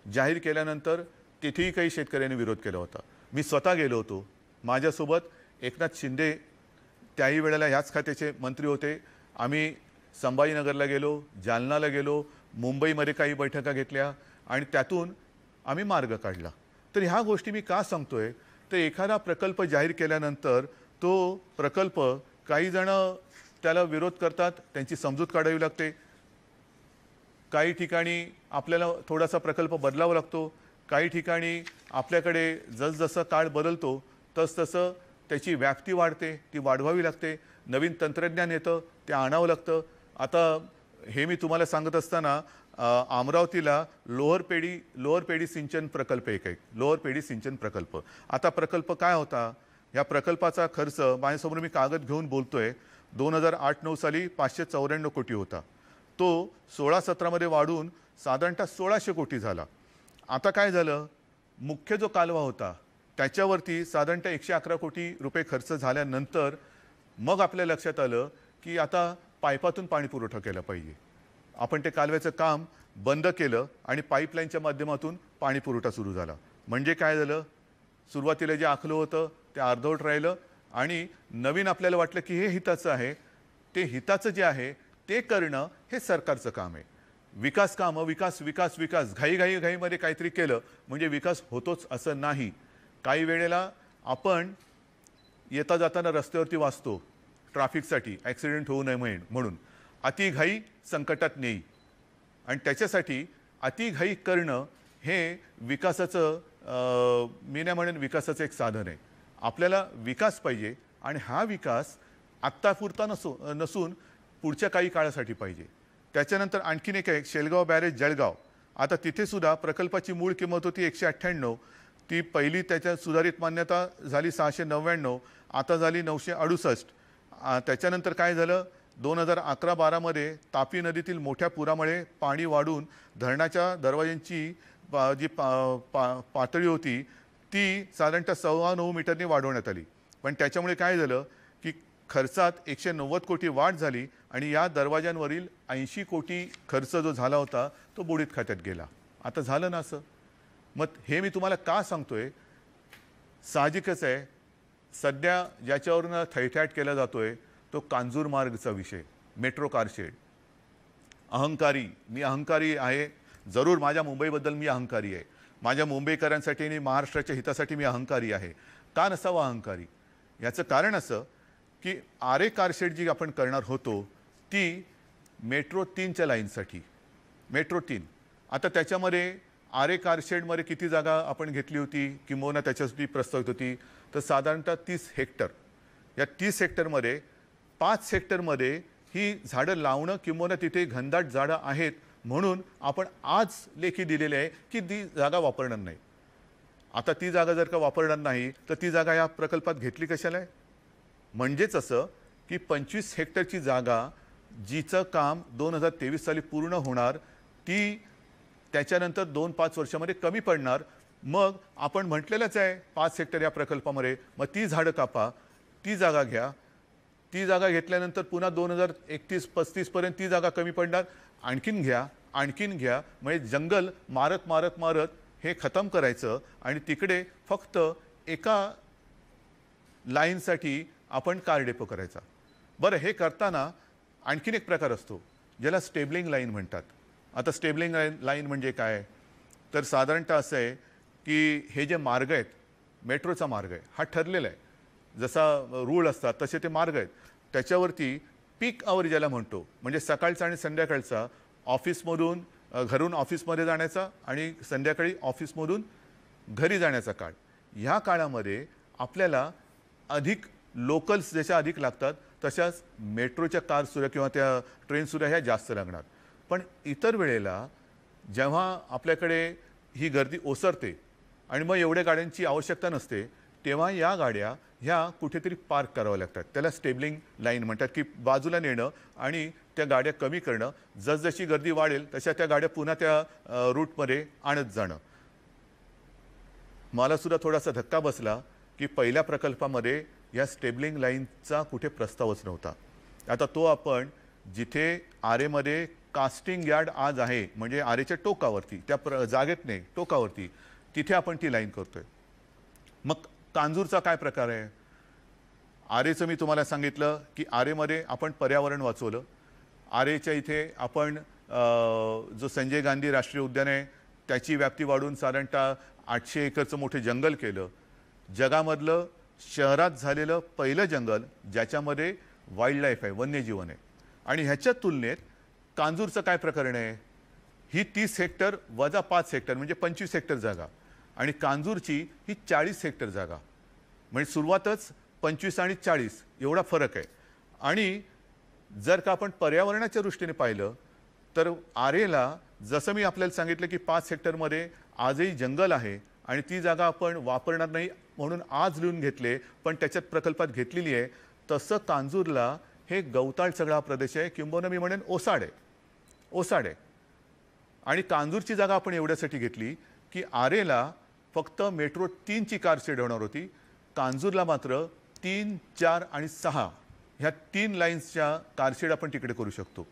जाहीर केल्यानंतर तिथेही काही शेतकऱ्यांनी विरोध केला होता. मी स्वतः गेलो होतो. माझ्यासोबत एकनाथ शिंदे त्याही वेळेला ह्याच खात्याचे मंत्री होते. आम्ही संभाजीनगरला गेलो, जालनाला गेलो, मुंबईमध्ये काही बैठका घेतल्या आणि त्यातून आम्ही मार्ग काढला. तर ह्या गोष्टी मी का सांगतोय, तर एखादा प्रकल्प जाहीर केल्यानंतर तो प्रकल्प काही जण त्याला विरोध करतात, त्यांची समजूत काढावी लागते. काही ठिकाणी आपल्याला थोडासा प्रकल्प बदलावा लागतो, काही ठिकाणी आपल्याकडे जसजसं काळ बदलतो तसतसं त्याची व्याप्ती वाढते, ती वाढवावी लागते. नवीन तंत्रज्ञान येतं, ते आणावं लागतं. आता हे मी तुम्हाला सांगत असताना अमरावतीला लोअर पेडी सिंचन प्रकल्प एक आहे, लोअर पेडी सिंचन प्रकल्प. आता प्रकल्प काय होता, या प्रकल्पाचा खर्च माझ्यासमोर मी कागद घेऊन बोलतोय, 2008-9 साली 594 कोटी होता. तो 16-17 मध्ये वाढून साधारणतः 1600 कोटी झाला. आता काय झालं, मुख्य जो कालवा होता त्याच्यावरती साधारणतः 111 कोटी रुपये खर्च झाल्यानंतर मग आपल्या लक्षात आलं की आता पाईपातून पाणी पुरवठा केला पाहिजे. आपण ते कालव्याचं काम बंद केलं आणि पाईपलाईनच्या माध्यमातून पाणी पुरवठा सुरू झाला. म्हणजे काय झालं, सुरुवातीला जे आखलं होतं ते अर्धवट राहिलं आणि नवीन आपल्याला वाटलं की हे हिताचं आहे. ते हिताचं जे आहे ते करणं हे सरकारचं काम आहे. विकास कामं विकास विकास विकास घाईमध्ये काहीतरी केलं म्हणजे विकास होतोच असं नाही. काही वेळेला आपण येता जाताना रस्त्यावरती वाचतो ट्रॅफिकसाठी, ॲक्सिडेंट होऊ नये म्हणून अतिघाई संकटात नेई, आणि त्याच्यासाठी अतिघाई करणं हे विकासाचं मी नाही म्हणेन विकासाचं एक साधन आहे. आपल्याला विकास पाहिजे आणि हा विकास आत्तापुरता नसून पुढच्या काही काळासाठी पाहिजे. त्याच्यानंतर आणखीन एक आहे शेलगाव बॅरेज जळगाव. आता तिथे सुद्धा प्रकल्पाची मूळ किंमत होती 198, ती पहिली त्याच्या सुधारित मान्यता झाली 699, आता झाली 968. त्याच्यानंतर काय झालं, 2011-12 मध्ये तापी नदीतील मोठ्या पुरामुळे पाणी वाढून धरणाच्या दरवाजांची जी पातळी होती ती साधारणतः 9.25 मीटरने वाढवण्यात आली. पण त्याच्यामुळे काय झालं की खर्चात 190 कोटी वाढ झाली आणि या दरवाजांवरील 80 कोटी खर्च जो झाला होता तो बुडीत खात्यात गेला. आता झालं ना असं. मग हे मी तुम्हाला का सांगतोय, साहजिकच आहे सध्या ज्याच्यावरून थैथयाट केला जातोय तो कांजूरमार्गचा विषय, मेट्रो कारशेड. मी अहंकारी आहे, जरूर माझ्या मुंबईबद्दल मी अहंकारी आहे, माझ्या मुंबईकरांसाठी आणि महाराष्ट्राच्या हितासाठी मी अहंकारी आहे. का नसावा अहंकारी, याचं कारण असं की आरे कारशेड जी आपण करणार होतो ती मेट्रो 3च्या लाईनसाठी, मेट्रो 3. आता त्याच्यामध्ये आरे कारशेडमध्ये किती जागा आपण घेतली होती किंबहुना त्याच्यासाठी प्रस्तावित होती, तर साधारणतः 30 हेक्टर. या 30 हेक्टरमध्ये 5 हेक्टरमध्ये ही झाडं लावणं किंबहुना तिथे घनदाट झाडं आहेत म्हणून आपण आज लेखी दिलेले आहे की ती जागा वापरणार नाही. आता ती जागा जर का वापरणार नाही तर ती जागा या प्रकल्पात घेतली कशाला आहे. म्हणजेच असं की 25 हेक्टरची जागा जिचं काम 2023 साली पूर्ण होणार ती त्याच्यानंतर 2-5 वर्षामध्ये कमी पडणार. मग आपण म्हटलेलंच आहे 5 हेक्टर या प्रकल्पामध्ये, मग ती झाडं कापा, ती जागा घ्या. ती जागा घेतल्यानंतर पुन्हा 2031-35 पर्यंत ती जागा कमी पडणार, आणखीन घ्या. म्हणजे जंगल मारत हे खतम करायचं आणि तिकडे फक्त एका लाईनसाठी आपण कार डेपो करायचा. बरं, हे करताना आणखीन एक प्रकार असतो ज्याला स्टेबलिंग लाईन म्हणतात. आता स्टेबलिंग लाईन म्हणजे काय, तर साधारणतः असं आहे की हे जे मार्ग आहेत, मेट्रोचा मार्ग आहे हा ठरलेला आहे, जसा रूळ असतात तसे ते मार्ग आहेत. त्याच्यावरती पीक आवर ज्याला म्हणतो, म्हणजे सकाळचा आणि संध्याकाळचा ऑफिसमधून घरून ऑफिसमध्ये जाण्याचा आणि संध्याकाळी ऑफिसमधून घरी जाण्याचा काळ, ह्या काळामध्ये आपल्याला अधिक लोकल्स जशा अधिक लागतात तशाच मेट्रोच्या कारसुद्धा किंवा त्या ट्रेनसुद्धा ह्या जास्त लागणार. पण इतर वेळेला जेव्हा आपल्याकडे ही गर्दी ओसरते आणि मग एवढ्या गाड्यांची आवश्यकता नसते, तेव्हा या गाड्या ह्या कुठेतरी पार्क कराव्या लागतात. त्याला स्टेबलिंग लाईन म्हणतात, की बाजूला नेणं आणि त्या गाड्या कमी करणं. जसजशी गर्दी वाढेल तशा त्या गाड्या पुन्हा त्या रूटमध्ये आणत जाणं. मला सुद्धा थोडासा धक्का बसला की पहिल्या प्रकल्पामध्ये या स्टेबलिंग लाईनचा कुठे प्रस्तावच नव्हता. आता तो आपण जिथे आरेमध्ये कास्टिंग यार्ड आज आहे, म्हणजे आरेच्या टोकावरती, त्या जागेत नाही टोकावरती, तिथे आपण ती लाईन करतोय. मग कांजूरचा काय प्रकार आहे? आरेचं मी तुम्हाला सांगितलं की आरेमध्ये आपण पर्यावरण वाचवलं. आरेच्या इथे आपण जो संजय गांधी राष्ट्रीय उद्यान आहे त्याची व्याप्ती वाढवून साधारणतः 800 एकरचं मोठे जंगल केलं. जगामधलं शहरात झालेलं पहिलं जंगल ज्याच्यामध्ये वाईल्ड लाईफ आहे, वन्यजीवन आहे. आणि ह्याच्या तुलनेत कांजूरचं काय प्रकरण आहे? ही 30 हेक्टर वजा 5 हेक्टर म्हणजे 25 हेक्टर जागा, आणि कांजूरची ही 40 हेक्टर जागा. म्हणजे सुरुवातच 25 आणि 40 एवढा फरक आहे. आणि जर का आपण पर्यावरणाच्या दृष्टीने पाहिलं तर आरेला जसं मी आपल्याला सांगितलं की 5 हेक्टरमध्ये आजही जंगल आहे आणि ती जागा आपण वापरणार नाही म्हणून आज लिहून घेतले, पण त्याच्यात प्रकल्पात घेतलेली आहे. तसं कांजूरला हे गवताळ सगळा प्रदेश आहे, किंबहुना मी म्हणेन ओसाड आहे, ओसाड आहे. आणि कांजूरची जागा आपण एवढ्यासाठी घेतली की आरेला फक्त मेट्रो 3ची कारशेड होणार होती. कांजूरला मात्र 3, 4 आणि 6 ह्या 3 लाईन्सच्या कारशेड आपण तिकडे करू शकतो.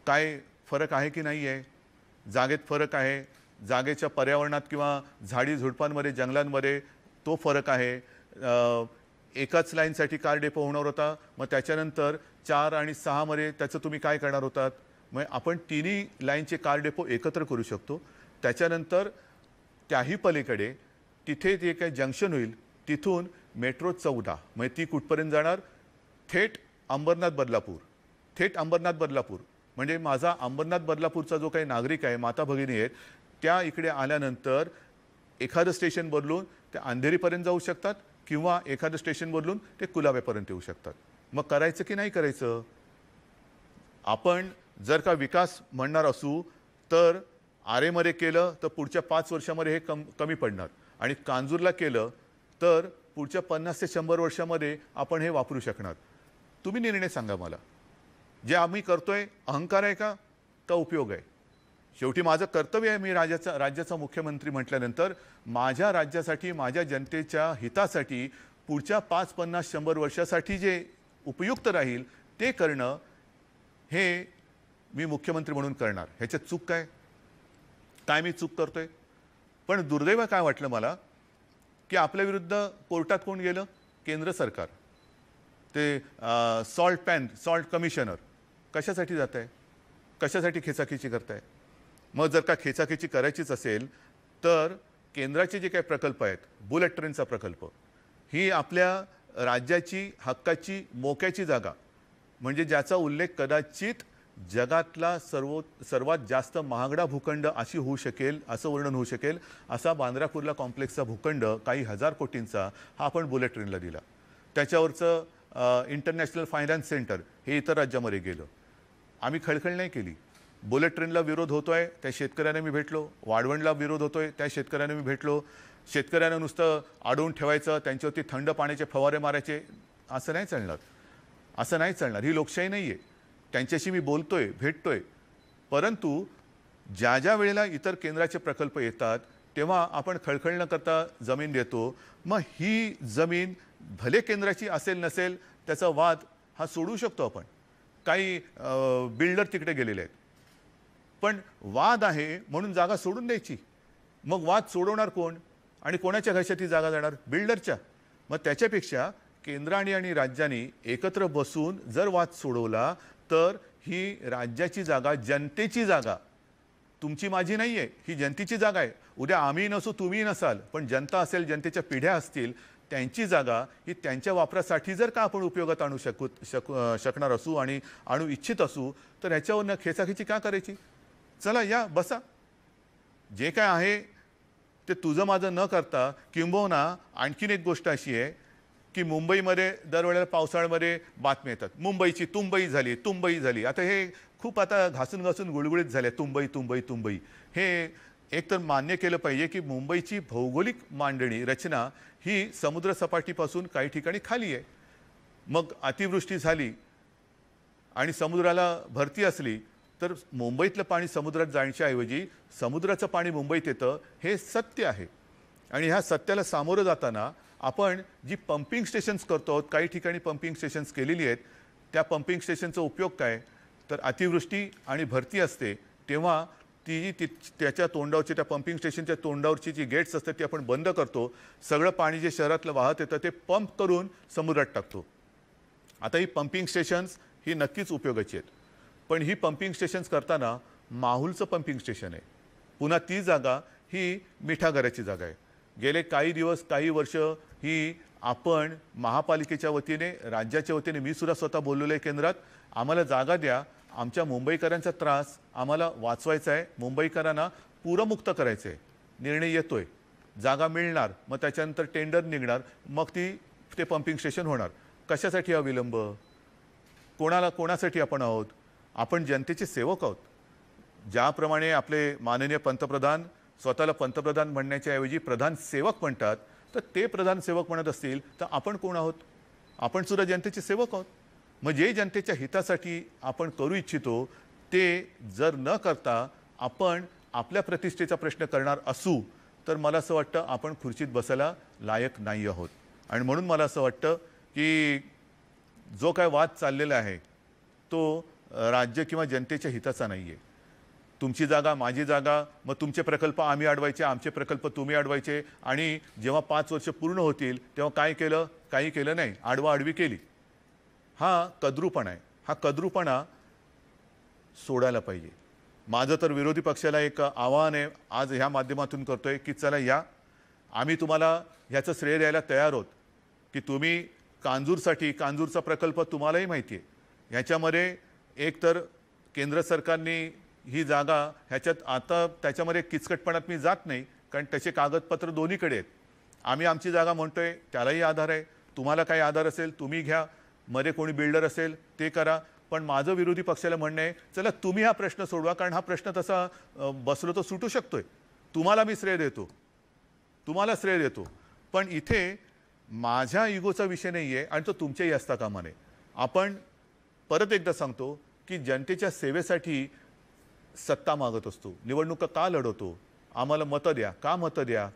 काय फरक आहे की नाही आहे? जागेत फरक आहे, जागेच्या पर्यावरणात किंवा झाडी झुडपांमध्ये जंगलांमध्ये तो फरक आहे. एकाच लाईनसाठी कार डेपो होणार होता, मग त्याच्यानंतर 4 आणि 6 मध्ये त्याचं तुम्ही काय करणार होतात? मग आपण तिन्ही लाईनचे कार डेपो एकत्र करू शकतो. त्याच्यानंतर त्याही पलीकडे तिथे जे काही जंक्शन होईल तिथून मेट्रो 14 म्हणजे ती कुठपर्यंत जाणार? थेट अंबरनाथ बदलापूर, थेट अंबरनाथ बदलापूर. म्हणजे माझा अंबरनाथ बदलापूरचा जो काही नागरिक आहे, माता भगिनी आहेत, त्या इकडे आल्यानंतर एखादं स्टेशन बदलून ते अंधेरीपर्यंत जाऊ शकतात किंवा एखादं स्टेशन बदलून ते कुलाब्यापर्यंत येऊ शकतात. मग करायचं की नाही करायचं? आपण जर का विकास म्हणणार असू तर आरेमध्ये केलं तर पुढच्या 5 वर्षामध्ये हे कमी पडणार, आणि कांजूरला केलं तर पुढच्या 50 ते 100 वर्षामध्ये आपण हे वापरू शकणार. तुम्ही निर्णय सांगा मला. जे आम्ही करतोय अहंकार आहे का उपयोग आहे? शेवटी माझं कर्तव्य आहे, मी राज्याचा मुख्यमंत्री म्हटल्यानंतर माझ्या राज्यासाठी, माझ्या जनतेच्या हितासाठी पुढच्या 5, 50, 100 वर्षासाठी जे उपयुक्त राहील ते करणं हे मी मुख्यमंत्री म्हणून करणार. ह्याच्यात चूक काय? काय मी चूक करतोय? पण दुर्दैव काय वाटलं मला की आपल्या विरुद्ध कोर्टात कोण गेलं? केंद्र सरकार. ते सॉल्ट कमिशनर कशासाठी जात आहे? कशासाठी खेचाखेची करताय? मग जर का खेचाखेची करायचीच असेल तर केंद्राचे जे काही प्रकल्प आहेत, बुलेट ट्रेनचा प्रकल्प, ही आपल्या राज्याची हक्काची मोक्याची जागा, म्हणजे ज्याचा उल्लेख कदाचित जगातला सर्वात जास्त महागडा भूखंड अशी होऊ शकेल, असं वर्णन होऊ शकेल असा बांद्रा कुर्ला कॉम्प्लेक्सचा भूखंड काही हजार कोटींचा हा आपण बुलेट ट्रेनला दिला. त्याच्यावरचं इंटरनॅशनल फायनान्स सेंटर हे इतर राज्यामध्ये गेलं. आम्ही खळखळ नाही केली. बुलेट ट्रेनला विरोध होतोय त्या शेतकऱ्यांना मी भेटलो, वाढवणला विरोध होतोय त्या शेतकऱ्यांना मी भेटलो. शेतकऱ्यांना नुसतं अडवून ठेवायचं, त्यांच्यावरती थंड पाण्याचे फवारे मारायचे, असं नाही चालणार, असं नाही चालणार. ही लोकशाही नाही आहे. त्यांच्याशी मी बोलतोय, भेटतोय, परंतु ज्या ज्या वेळेला इतर केंद्राचे प्रकल्प येतात तेव्हा आपण खळखळ न करता जमीन देतो. मग ही जमीन भले केंद्राची असेल नसेल त्याचा वाद हा सोडवू शकतो आपण. काही बिल्डर तिकडे गेलेले आहेत, पण वाद आहे म्हणून जागा सोडून द्यायची? मग वाद सोडवणार कोण आणि कोणाच्या घशात ही जागा जाणार? बिल्डरच्या. मग त्याच्यापेक्षा केंद्राने आणि राज्यांनी एकत्र बसून जर वाद सोडवला तर ही राज्याची जागा, जनतेची जागा, तुमची माझी नाही आहे, ही जनतेची जागा आहे. उद्या आम्ही नसू, तुम्ही नसाल, पण जनता असेल, जनतेच्या पिढ्या असतील, त्यांची जागा ही त्यांच्या वापरासाठी जर का आपण उपयोगात आणू शकणार असू आणि आणू इच्छित असू तर ह्याच्यावरनं खेचाखेची का करायची? चला या बसा. जे काय आहे ते तुझं माझं न करता, किंबहुना आणखीन एक गोष्ट अशी आहे की मुंबईमध्ये दरवेळेला पावसाळ्यामध्ये बातम्या येतात, मुंबईची तुंबई झाली, तुंबई झाली. आता हे खूप आता घासून घासून गुळगुळीत झाले, तुंबई तुंबई तुंबई. हे एक तर मान्य केलं पाहिजे की मुंबईची भौगोलिक मांडणी रचना ही समुद्रसपाटीपासून काही ठिकाणी खाली आहे. मग अतिवृष्टी झाली आणि समुद्राला भरती असली तर मुंबईतलं पाणी समुद्रात जाण्याच्या ऐवजी समुद्राचं पाणी मुंबईत येतं, हे सत्य आहे. आणि ह्या सत्याला सामोरं जाताना आपण जी पंपिंग स्टेशन्स करतो आहोत, काही ठिकाणी पंपिंग स्टेशन्स केलेली आहेत, त्या पंपिंग स्टेशनचा उपयोग काय, तर अतिवृष्टी आणि भरती असते तेव्हा त्याच्या तोंडावरची, त्या पंपिंग स्टेशनच्या तोंडावरची जी गेट्स असतात ती आपण बंद करतो. सगळं पाणी जे शहरातलं वाहत येतं ते पंप करून समुद्रात टाकतो. आता ही पंपिंग स्टेशन्स ही नक्कीच उपयोगाची आहेत, पण ही पंपिंग स्टेशन्स करताना माहुलचं पंपिंग स्टेशन आहे. पुन्हा ती जागा ही मिठागराची जागा आहे. गेले काही दिवस काही वर्ष ही आपण महापालिकेच्या वतीने, राज्याच्या वतीने, मी सुद्धा स्वतः बोललेलो आहे केंद्रात, आम्हाला जागा द्या, आमच्या मुंबईकरांचा त्रास आम्हाला वाचवायचा आहे, मुंबईकरांना पूरमुक्त करायचं आहे. निर्णय येतोय, जागा मिळणार, मग त्याच्यानंतर टेंडर निघणार, मग ते पंपिंग स्टेशन होणार. कशासाठी हा विलंब? कोणासाठी आपण आहोत? आपण जनतेचे सेवक आहोत. ज्याप्रमाणे आपले माननीय पंतप्रधान स्वतःला पंतप्रधान म्हणण्याच्या ऐवजी प्रधान सेवक म्हणतात, तर ते प्रधान सेवक म्हणत असतील तर आपण कोण आहोत? आपण सुद्धा जनतेचे सेवक आहोत. मग जे जनतेच्या हितासाठी आपण करू इच्छितो ते जर न करता आपण आपल्या प्रतिष्ठेचा प्रश्न करणार असू तर मला असं वाटतं आपण खुर्चीत बसायला लायक नाही आहोत. आणि म्हणून मला असं वाटतं की जो काय वाद चाललेला आहे तो राज्य किंवा जनतेच्या हिताचा नाही आहे. तुमची जागा माझी जागा, मग तुमचे प्रकल्प आम्ही अडवायचे, आमचे प्रकल्प तुम्ही अडवायचे, आणि जेव्हा 5 वर्ष पूर्ण होतील तेव्हा काय केलं? काही केलं नाही, आडवाआडवी केली. हा कद्रूपणा आहे. हा कद्रूपणा सोडायला पाहिजे. माझं तर विरोधी पक्षाला एक आवाहन आहे, आज ह्या माध्यमातून करतोय की चला या, आम्ही तुम्हाला ह्याचं श्रेय द्यायला तयार आहोत की तुम्ही कांजूरचा प्रकल्प तुम्हालाही माहिती आहे, ह्याच्यामध्ये एक तर केंद्र सरकारने ही जागा ह्याच्यात, आता त्याच्यामध्ये किचकटपणात मी जात नाही कारण त्याचे कागदपत्र दोन्हीकडे आहेत. आम्ही आमची जागा म्हणतोय, त्यालाही आधार आहे. तुम्हाला काही आधार असेल तुम्ही घ्या, मध्ये कोणी बिल्डर असेल ते करा. पण माझं विरोधी पक्षाला म्हणणं आहे, चला तुम्ही हा प्रश्न सोडवा, कारण हा प्रश्न तसा बसलो तो सुटू शकतोय. तुम्हाला मी श्रेय देतो, तुम्हाला श्रेय देतो, पण इथे माझ्या इगोचा विषय नाही आहे आणि तो तुमच्याही असता कामा नये. आपण परत एकदा सांगतो की जनतेच्या सेवेसाठी सत्ता मागत असतो, निवडणुका का लढवतो? आम्हाला मतं द्या. का मतं द्या?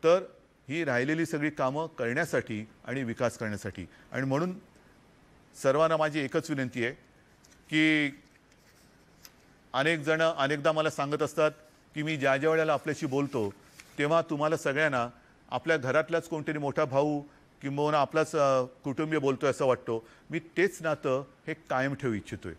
तर ही राहिलेली सगळी कामं करण्यासाठी आणि विकास करण्यासाठी. आणि म्हणून सर्वांना माझी एकच विनंती आहे की अनेक जण अनेकदा मला सांगत असतात की मी ज्या वेळेला आपल्याशी बोलतो तेव्हा तुम्हाला सगळ्यांना आपल्या घरातलाच कोणतरी मोठा भाऊ किंवा आपलाच कुटुंबीय बोलतोय असं वाटतो. मी तेच नातं हे कायम ठेवू इच्छितोय.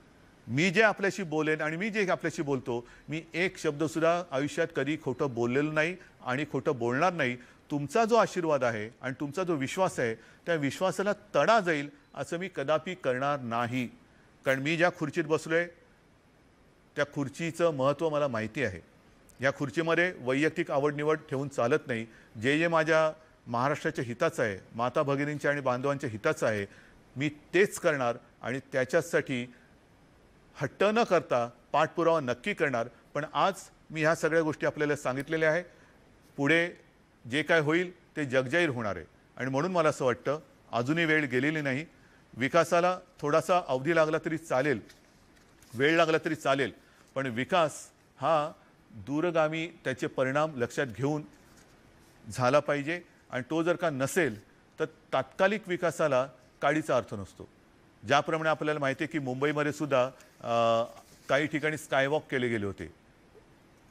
मी जे आपल्याशी बोलेन आणि मी जे आपल्याशी बोलतो, मी एक शब्दसुद्धा आयुष्यात कधी खोटं बोललेलं नाही आणि खोटं बोलणार नाही. तुमचा जो आशीर्वाद आहे आणि तुमचा जो विश्वास आहे त्या विश्वासाला तडा जाईल असं मी कदापि करणार नाही. कारण मी ज्या खुर्चीत बसलोय त्या खुर्चीचं महत्त्व मला माहिती आहे. या खुर्चीमध्ये वैयक्तिक आवडनिवड ठेवून चालत नाही. जे माझ्या महाराष्ट्राच्या हिताचं आहे, माता भगिनींच्या आणि बांधवांच्या हिताचं आहे, मी तेच करणार आणि त्याच्यासाठी हट्ट न करता पाठपुरावा नक्की करणार. पण आज मी ह्या सगळ्या गोष्टी आपल्याला सांगितलेल्या आहे. पुढे जे काय होईल ते जगजाहीर होणार आहे. आणि म्हणून मला असं वाटतं अजूनही वेळ गेलेली नाही. विकासाला थोडासा अवधी लागला तरी चालेल, वेळ लागला तरी चालेल, पण विकास हा दूरगामी त्याचे परिणाम लक्षात घेऊन झाला पाहिजे. आणि तो जर का नसेल तर तात्कालिक विकासाला काडीचा अर्थ नसतो. ज्याप्रमाणे आपल्याला माहिती आहे की मुंबईमध्ये सुद्धा काही ठिकाणी स्कायवॉक केले गेले होते.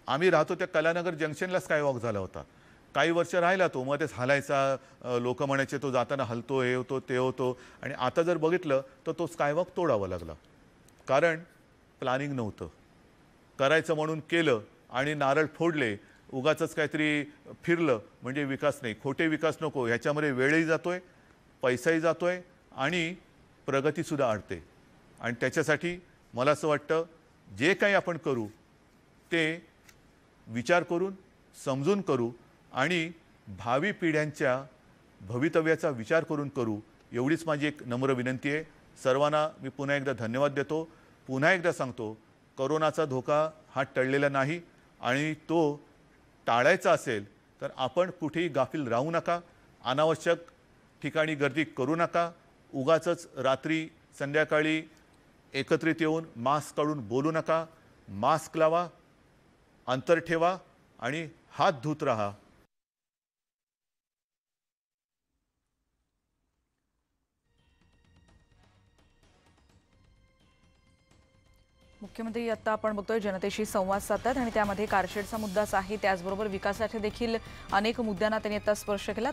आम्ही राहतो त्या कलानगर जंक्शनला स्कायवॉक झाला होता. काही वर्ष राहिला तो, मग ते हालायचा, लोक म्हणायचे तो जाताना हलतो, हे होतो ते होतो. आणि आता जर बघितलं तर तो स्कायवॉक तोडावा लागला, कारण प्लॅनिंग नव्हतं. करायचं म्हणून केलं आणि नारळ फोडले, उगाचच काहीतरी फिरलं म्हणजे विकास नाही. खोटे विकास नको. ह्याच्यामध्ये वेळही जातोय, पैसाही जातोय आणि प्रगतीसुद्धा अडते. आणि त्याच्यासाठी मला असं वाटतं जे काही आपण करू ते विचार करून समजून करू आणि भावी पिढ्यांच्या भवितव्याचा विचार करून करू, एवढीच माझी एक नम्र विनंती आहे. सर्वांना मी पुन्हा एकदा धन्यवाद देतो. पुन्हा एकदा सांगतो, कोरोनाचा धोका हा टळलेला नाही आणि तो टाळायचा असेल तर आपण कुठेही गाफील राहू नका. अनावश्यक ठिकाणी गर्दी करू नका. उगाचच रात्री संध्याकाळी एकत्रित येऊन मास्क काढून बोलू नका. मास्क लावा, अंतर ठेवा आणि हात धुत राहा. मुख्यमंत्री आता आपण बघतोय जनतेशी संवाद साधतात आणि त्यामध्ये कारशेडचा मुद्दाच आहे. त्याचबरोबर विकासासाठी देखील अनेक मुद्द्यांना त्यांनी आता स्पर्श केला.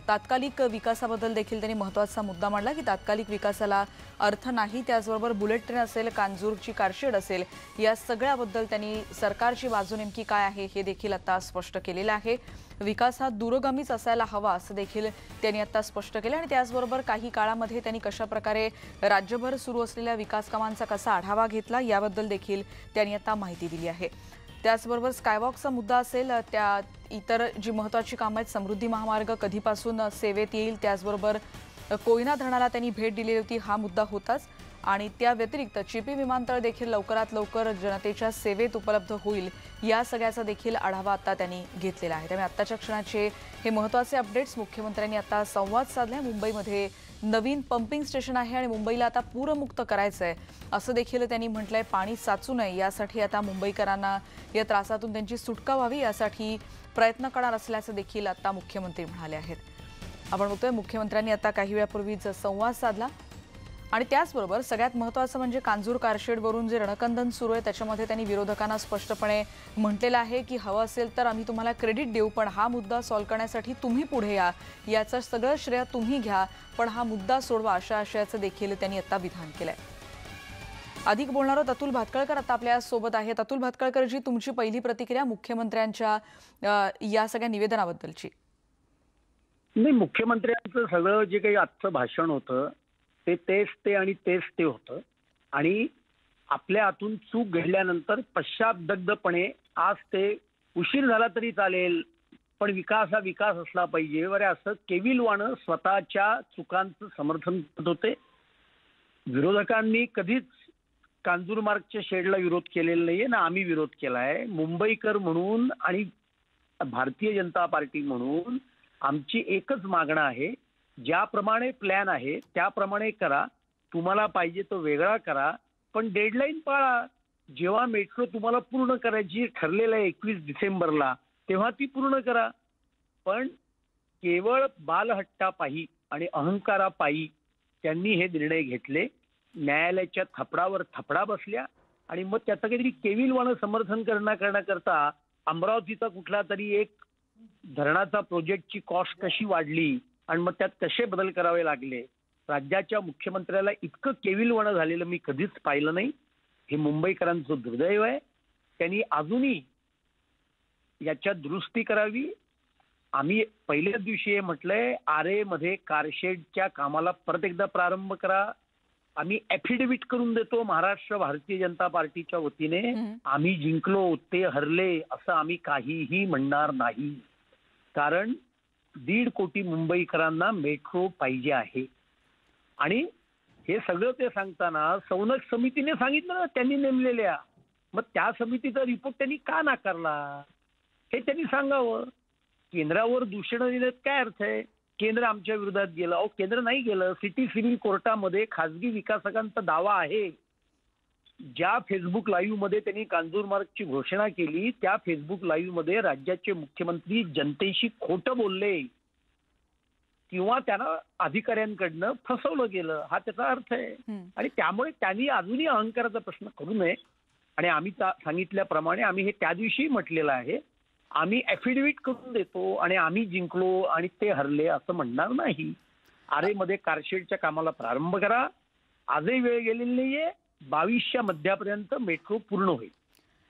तात्कालिक विकासाबद्दल देखील त्यांनी महत्त्वाचा मुद्दा मांडला की तात्कालिक विकासाला अर्थ नाही. त्याचबरोबर बुलेट ट्रेन असेल, कांजूरची कारशेड असेल, या सगळ्याबद्दल त्यांनी सरकारची बाजू नेमकी काय आहे हे देखील आता स्पष्ट केलेलं आहे. विकास हा दूरगामीच असायला हवा असं देखील त्यांनी आता स्पष्ट केलं आणि त्याचबरोबर काही काळामध्ये त्यांनी कशा प्रकारे राज्यभर सुरू असलेल्या विकास कामांचा कसा आढावा घेतला याबद्दल देखील त्यांनी आता माहिती दिली आहे. त्याचबरोबर स्कायवॉकचा मुद्दा असेल, त्या इतर जी महत्त्वाची कामं आहेत, समृद्धी महामार्ग कधीपासून सेवेत येईल, त्याचबरोबर कोयना धरणाला त्यांनी भेट दिली होती, हा मुद्दा होताच. आणि त्या व्यतिरिक्त चिपी विमानतळ देखील लवकरात लवकर जनतेच्या सेवेत उपलब्ध होईल या सगळ्याचा देखील आढावा आता त्यांनी घेतलेला आहे. त्यामुळे आत्ताच्या क्षणाचे हे महत्त्वाचे अपडेट्स. मुख्यमंत्र्यांनी आता संवाद साधला. मुंबईमध्ये नवीन पंपिंग स्टेशन आहे आणि मुंबईला आता पूरमुक्त करायचं आहे असं देखील त्यांनी म्हटलंय. पाणी साचू नये यासाठी आता मुंबईकरांना या त्रासातून त्यांची सुटका व्हावी यासाठी प्रयत्न करणार असल्याचं देखील आता मुख्यमंत्री म्हणाले आहेत. आपण बघतोय मुख्यमंत्र्यांनी आता काही वेळापूर्वीच संवाद साधला आणि त्याचबरोबर सगळ्यात महत्त्वाचं म्हणजे कांजूर कारशेडवरून जे रणकंदन सुरू आहे त्याच्यामध्ये त्यांनी विरोधकांना स्पष्टपणे म्हटलेलं आहे की हवं असेल तर आम्ही तुम्हाला क्रेडिट देऊ, पण हा मुद्दा सॉल्व्ह करण्यासाठी तुम्ही पुढे या, याचं सगळं श्रेय तुम्ही घ्या, पण हा मुद्दा सोडवा अशा आशयाचं देखील त्यांनी आता विधान केलंय. अधिक बोलणार आहोत अतुल भातखळकर आता आपल्या सोबत आहेत. अतुल भातखळकरजी, तुमची पहिली प्रतिक्रिया मुख्यमंत्र्यांच्या या सगळ्या निवेदनाबद्दलची? नाही, मुख्यमंत्र्यांचं सगळं जे काही आजचं भाषण होतं तेच ते होतं आणि आपल्या हातून चूक घडल्यानंतर पश्चातदग्धपणे आज ते उशीर झाला तरी चालेल पण विकास हा विकास असला पाहिजे वगैरे असं केविलवाणं स्वतःच्या चुकांचं समर्थन करत होते. विरोधकांनी कधीच कांजूरमार्गच्या शेडला विरोध केलेला नाहीये ना आम्ही विरोध केलाय. मुंबईकर म्हणून आणि भारतीय जनता पार्टी म्हणून आमची एकच मागणं आहे, ज्याप्रमाणे प्लॅन आहे त्याप्रमाणे करा. तुम्हाला पाहिजे तो वेगळा करा, पण डेडलाईन पाळा. जेव्हा मेट्रो तुम्हाला पूर्ण करायची ठरलेलं आहे 21 डिसेंबरला, तेव्हा ती पूर्ण करा. पण केवळ बालहट्टापायी आणि अहंकारापायी त्यांनी हे निर्णय घेतले. न्यायालयाच्या थपडावर थपडा बसल्या आणि मग त्याचं काहीतरी केविलवाणं समर्थन करण्याकरता अमरावतीचा कुठला तरी एक धरणाचा प्रोजेक्टची कॉस्ट कशी वाढली आणि मग त्यात कसे बदल करावे लागले. राज्याच्या मुख्यमंत्र्याला इतकं केविलवाणं झालेलं मी कधीच पाहिलं नाही. हे मुंबईकरांचं दुर्दैव आहे. त्यांनी अजूनही याच्यात दुरुस्ती करावी. आम्ही पहिल्याच दिवशी हे म्हटलंय, आरे मध्ये कारशेडच्या कामाला परत एकदा प्रारंभ करा. आम्ही ॲफिडेव्हिट करून देतो महाराष्ट्र भारतीय जनता पार्टीच्या वतीने. आम्ही जिंकलो ते हरले असं आम्ही काहीही म्हणणार नाही, कारण 1.5 कोटी मुंबईकरांना मेट्रो पाहिजे आहे. आणि हे सगळं ते सांगताना सौनक समितीने सांगितलं ना त्यांनी नेमलेल्या, मग त्या समितीचा रिपोर्ट त्यांनी का नाकारला हे त्यांनी सांगावं. केंद्रावर दूषण देण्यात काय अर्थ आहे? केंद्र आमच्या विरोधात गेलं. अहो, केंद्र नाही गेलं. सिटी सिव्हिल कोर्टामध्ये खासगी विकासकांचा दावा आहे. ज्या फेसबुक लाईव्ह मध्ये त्यांनी कांजूरमार्गची घोषणा केली त्या फेसबुक लाईव्ह मध्ये राज्याचे मुख्यमंत्री जनतेशी खोटं बोलले किंवा त्यांना अधिकाऱ्यांकडनं फसवलं गेलं, हा त्याचा अर्थ आहे. आणि त्यामुळे त्यांनी अजूनही अहंकाराचा प्रश्न करू नये. आणि आम्ही सांगितल्याप्रमाणे आम्ही हे त्या दिवशी म्हटलेलं आहे, आम्ही ॲफिडेव्हिट करून देतो आणि आम्ही जिंकलो आणि ते हरले असं म्हणणार नाही. आरेमध्ये कारशेडच्या कामाला प्रारंभ करा. आजही वेळ गेलेली नाहीये. 22च्या मध्यापर्यंत मेट्रो पूर्ण होईल.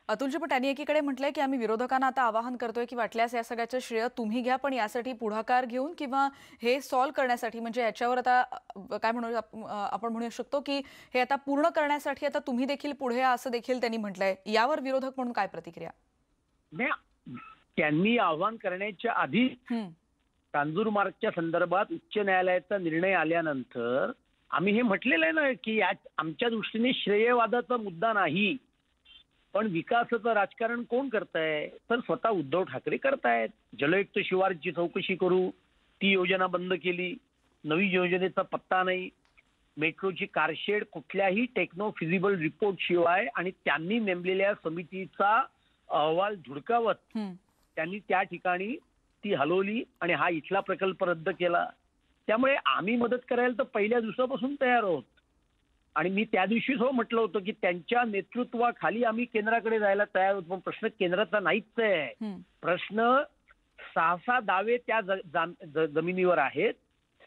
अतुलजी, पण त्यांनी एकीकडे म्हटलंय की आम्ही विरोधकांना आता आवाहन करतोय की वाटल्यास या सगळ्याचं श्रेय तुम्ही घ्या, पण यासाठी पुढाकार घेऊन किंवा हे सॉल्व्ह करण्यासाठी म्हणजे याच्यावर आता काय म्हणू आपण म्हणू शकतो की हे आता पूर्ण करण्यासाठी आता तुम्ही देखील पुढे या असं देखील त्यांनी म्हटलंय. यावर विरोधक म्हणून काय प्रतिक्रिया? त्यांनी आव्हान करण्याच्या आधी कांजूरमार्गच्या संदर्भात उच्च न्यायालयाचा निर्णय आल्यानंतर आम्ही हे म्हटलेलं आहे ना की आमच्या दृष्टीने श्रेयवादाचा मुद्दा नाही, पण विकासाचं राजकारण कोण करताय तर स्वतः उद्धव ठाकरे करतायत. जलयुक्त शिवारची चौकशी करू, ती योजना बंद केली, नवी योजनेचा पत्ता नाही. मेट्रोची कारशेड कुठल्याही टेक्नो फिजिबल रिपोर्ट शिवाय आणि त्यांनी नेमलेल्या समितीचा अहवाल धुडकावत त्यांनी त्या ठिकाणी ती हलवली आणि हा इथला प्रकल्प रद्द केला. त्यामुळे आम्ही मदत करायला तर पहिल्या दिवसापासून तयार आहोत. आणि मी त्या दिवशीच हो म्हटलं होतं की त्यांच्या नेतृत्वाखाली आम्ही केंद्राकडे जायला तयार होतो. पण प्रश्न केंद्राचा नाहीच आहे. प्रश्न 6 दावे त्या जमिनीवर आहेत,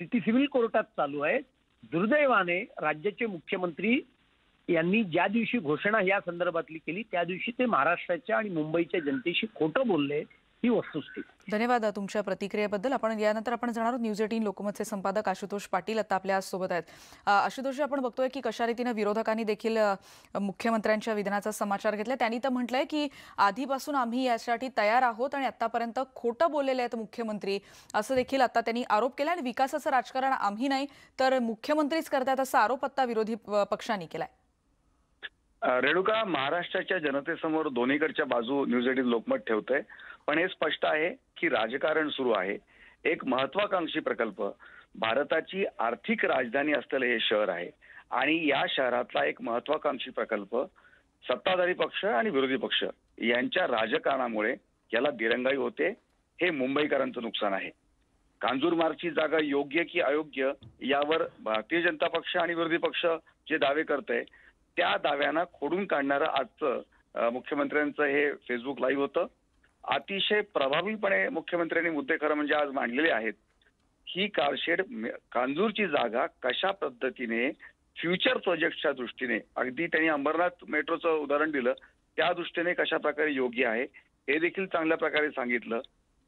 सिटी सिव्हिल कोर्टात चालू आहेत. दुर्दैवाने राज्याचे मुख्यमंत्री यांनी ज्या दिवशी घोषणा या संदर्भातली केली त्या दिवशी ते महाराष्ट्राच्या आणि मुंबईच्या जनतेशी खोटं बोलले, ही वस्तुस्थिती. धन्यवाद तुमच्या प्रतिक्रियेबद्दल. यानंतर आपण जाणार आहोत न्यूज 18 लोकमतचे संपादक आशुतोष पाटील आता आपल्या सोबत आहेत. आशुतोष, आपण बघतोय की कशा रीतीने विरोधकांनी देखील मुख्यमंत्र्यांच्या विधानाचा समाचार घेतला. त्यांनी तर म्हटलंय की आधीपासून आम्ही यासाठी तयार आहोत आणि आतापर्यंत खोटं बोललेले आहेत मुख्यमंत्री, असं देखील आता त्यांनी आरोप केला. आणि विकासाचं राजकारण आम्ही नाही तर मुख्यमंत्रीच करतात असा आरोप आता विरोधी पक्षांनी केलाय. रेणुका, महाराष्ट्राच्या जनतेसमोर दोन्हीकडच्या बाजू न्यूज 18 लोकमत ठेवतंय. पण हे स्पष्ट आहे की राजकारण सुरू आहे. एक महत्वाकांक्षी प्रकल्प, भारताची आर्थिक राजधानी असलेलं हे शहर आहे आणि या शहरातला एक महत्वाकांक्षी प्रकल्प सत्ताधारी पक्ष आणि विरोधी पक्ष यांच्या राजकारणामुळे याला दिरंगाई होते. हे मुंबईकरांचं नुकसान आहे. कांजूरमार्गची जागा योग्य की अयोग्य यावर भारतीय जनता पक्ष आणि विरोधी पक्ष जे दावे करतंय त्या दाव्यांना खोडून काढणारं आजचं मुख्यमंत्र्यांचं हे फेसबुक लाईव्ह होतं. अतिशय प्रभावीपणे मुख्यमंत्र्यांनी मुद्दे खरं म्हणजे आज मांडलेले आहेत. ही कारशेड, कांजूरची जागा कशा पद्धतीने फ्युचर प्रोजेक्टच्या दृष्टीने, अगदी त्यांनी अंबरनाथ मेट्रोचं उदाहरण दिलं, त्या दृष्टीने कशा प्रकारे योग्य आहे हे देखील चांगल्या प्रकारे सांगितलं.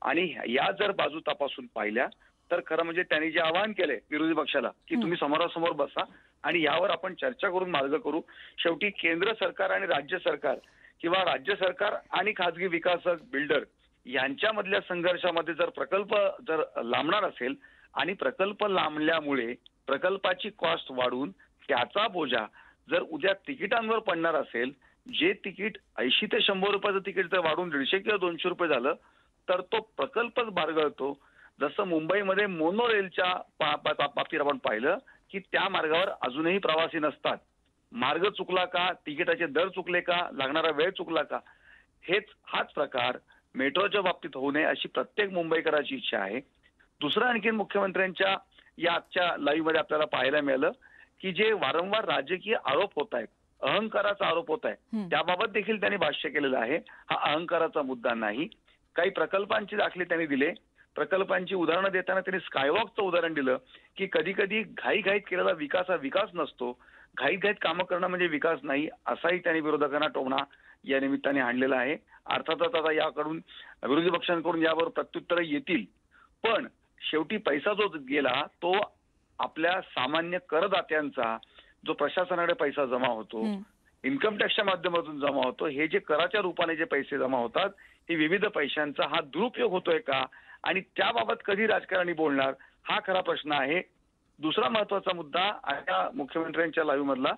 आणि या जर बाजू तपासून पाहिल्या तर खरं म्हणजे त्यांनी जे आवाहन केलंय विरोधी पक्षाला की तुम्ही समोरासमोर बसा आणि यावर आपण चर्चा करून मार्ग करू. शेवटी केंद्र सरकार आणि राज्य सरकार किंवा राज्य सरकार आणि खासगी विकासक बिल्डर यांच्यामधल्या संघर्षामध्ये जर प्रकल्प जर लांबणार असेल आणि प्रकल्प लांबल्यामुळे प्रकल्पाची कॉस्ट वाढून त्याचा बोजा जर उद्या तिकिटांवर पडणार असेल, जे तिकीट 80 ते 100 रुपयाचं तिकीट जर वाढून 150 किंवा 200 रुपये झालं तर तो प्रकल्पच बारगळतो. जसं मुंबईमध्ये मोनोरेलच्या बाबतीत आपण पाहिलं की त्या मार्गावर अजूनही प्रवासी नसतात. मार्ग चुकला का, तिकिटाचे दर चुकले का, लागणारा वेळ चुकला का, हाच प्रकार मेट्रोच्या बाबतीत होऊ नये अशी प्रत्येक मुंबईकराची इच्छा आहे. दुसरं आणखी मुख्यमंत्र्यांच्या या आजच्या लाईव्ह मध्ये आपल्याला पाहायला मिळालं की जे वारंवार राजकीय आरोप होत आहेत, अहंकाराचा आरोप होत आहे, त्याबाबत देखील त्यांनी भाष्य केलेलं आहे. हा अहंकाराचा मुद्दा नाही. काही प्रकल्पांची दाखले त्यांनी दिले. प्रकल्पांची उदाहरणं देताना त्यांनी स्कायवॉकचं उदाहरण दिलं की कधी कधी घाईघाईत केलेला विकास हा विकास नसतो, घाईघाईत कामं करणं म्हणजे विकास नाही, असाही त्यांनी विरोधकांना टोमणा या निमित्ताने आणलेला आहे. अर्थातच आता याकडून विरोधी पक्षांकडून यावर प्रत्युत्तर येतील. पण शेवटी पैसा जो गेला तो आपल्या सामान्य करदात्यांचा, जो प्रशासनाकडे पैसा जमा होतो, इन्कम टॅक्सच्या माध्यमातून जमा होतो, हे जे कराच्या रूपाने जे पैसे जमा होतात हे विविध पैशांचा हा दुरुपयोग होतोय का आणि त्याबाबत कधी राजकारणी बोलणार, हा खरा प्रश्न आहे. दुसरा महत्वाचा मुद्दा आता मुख्यमंत्र्यांच्या लाईव्ह मधला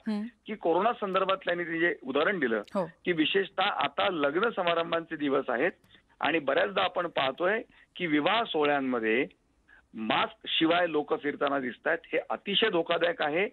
की कोरोना संदर्भात त्यांनी जे उदाहरण दिलं की विशेषतः आता लग्न समारंभांचे दिवस आहेत आणि बऱ्याचदा आपण पाहतोय की विवाह सोहळ्यांमध्ये मास्क शिवाय लोक फिरताना दिसत आहेत. हे अतिशय धोकादायक आहे.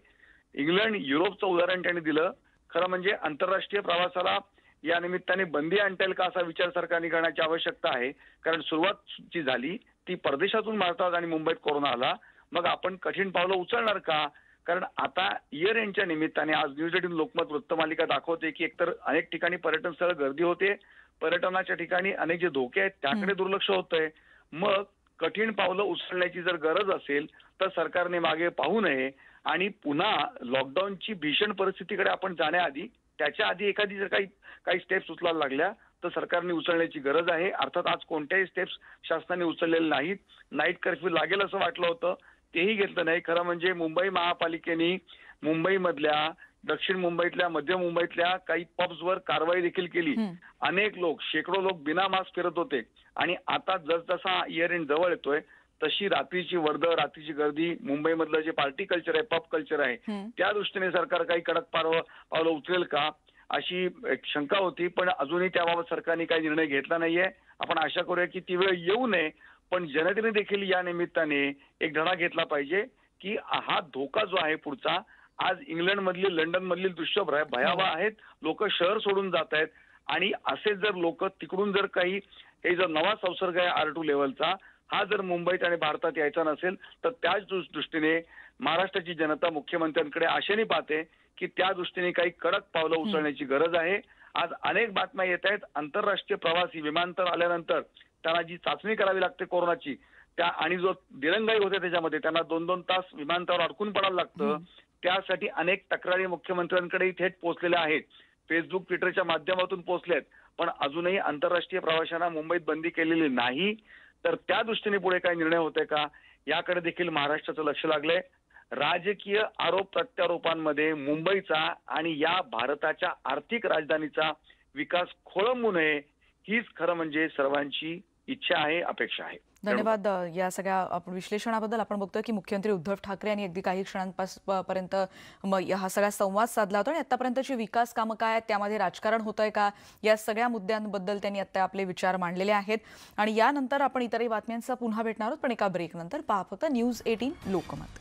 इंग्लंड, युरोपचं उदाहरण त्यांनी दिलं. खरं म्हणजे आंतरराष्ट्रीय प्रवासाला या निमित्ताने बंदी आणता येईल का असा विचार सरकारने करण्याची आवश्यकता आहे. कारण सुरुवात जी झाली ती परदेशातून भारतात आणि मुंबईत कोरोना आला, मग आपण कठीण पावलं उचलणार का? कारण आता इयर एंडच्या निमित्ताने आज न्यूज 18 लोकमत वृत्तमालिका दाखवते की एकतर अनेक ठिकाणी पर्यटन स्थळ गर्दी होते, पर्यटनाच्या ठिकाणी अनेक जे धोके आहेत त्याकडे दुर्लक्ष होतंय. मग कठीण पावलं उचलण्याची जर गरज असेल तर सरकारने मागे पाहू नये आणि पुन्हा लॉकडाऊनची भीषण परिस्थितीकडे आपण जाण्याआधी त्याच्या आधी एखादी जर काही स्टेप्स उचलायला लागल्या तर सरकारने उचलण्याची गरज आहे. अर्थात आज कोणत्याही स्टेप्स शासनाने उचललेले नाहीत. नाईट कर्फ्यू लागेल असं वाटलं होतं, तेही घेतलं नाही. खरं म्हणजे मुंबई महापालिकेने मुंबईमधल्या, दक्षिण मुंबईतल्या, मध्य मुंबईतल्या काही पब्सवर कारवाई देखील केली. अनेक लोक, शेकडो लोक बिना मास्क फिरत होते आणि आता जसजसा इयर एंड जवळ येतोय तशी रात्रीची वर्दळ, रात्रीची गर्दी, मुंबईमधलं जे पार्टी कल्चर आहे, पब कल्चर आहे, त्या दृष्टीने सरकार काही कडक पावलं उचलेल का अशी एक शंका होती. पण अजूनही त्याबाबत सरकारने काही निर्णय घेतला नाहीये. आपण आशा करूया की ती वेळ येऊ नये, पण जनतेने देखील या निमित्ताने एक धडा घेतला पाहिजे की हा धोका जो आहे पुढचा, आज इंग्लंड मधली, लंडन मधली दृश्य भयावह आहेत. लोक शहर सोडून जात आहेत आणि असे जर लोक तिकडून जर काही जर नवा संसर्ग आहे R2 लेवलचा, हा जर मुंबईत आणि भारतात यायचा नसेल तर त्याच दृष्टीने महाराष्ट्राची जनता मुख्यमंत्र्यांकडे आशेने पाहते की त्या दृष्टीने काही कडक पावलं उचलण्याची गरज आहे. आज अनेक बातम्या येत आहेत, आंतरराष्ट्रीय प्रवासी विमानतळ आल्यानंतर त्यांना जी चाचणी करावी लागते कोरोनाची, त्या आणि जो दिरंगाई होते त्याच्यामध्ये त्यांना 2-2 तास विमानतळावर अडकून पडायला लागतं. त्यासाठी अनेक तक्रारी मुख्यमंत्र्यांकडे थेट पोहोचलेल्या आहेत, फेसबुक, ट्विटरच्या माध्यमातून पोहोचल्यात. पण अजूनही आंतरराष्ट्रीय प्रवाशांना मुंबईत बंदी केलेली नाही. तर त्या दृष्टीने पुढे काय निर्णय होते का याकडे देखील महाराष्ट्राचं लक्ष लागलंय. राजकीय आरोप प्रत्यारोपांमध्ये मुंबईचा आणि या भारताच्या आर्थिक राजधानीचा विकास खोळंबू नये हीच खरं म्हणजे सर्वांची इच्छा आहे, अपेक्षा आहे. धन्यवाद या सगळ्या विश्लेषणाबद्दल. आपण बघतोय की मुख्यमंत्री उद्धव ठाकरे यांनी अगदी काही क्षणांपर्यंत हा सगळा संवाद साधला होता आणि आतापर्यंतची विकास कामं काय आहेत, त्यामध्ये राजकारण होतंय का, या सगळ्या मुद्द्यांबद्दल त्यांनी आता आपले विचार मांडलेले आहेत. आणि यानंतर आपण इतरही बातम्यांचा पुन्हा भेटणार आहोत, पण एका ब्रेकनंतर. पहा फक्त न्यूज 18 लोकमत.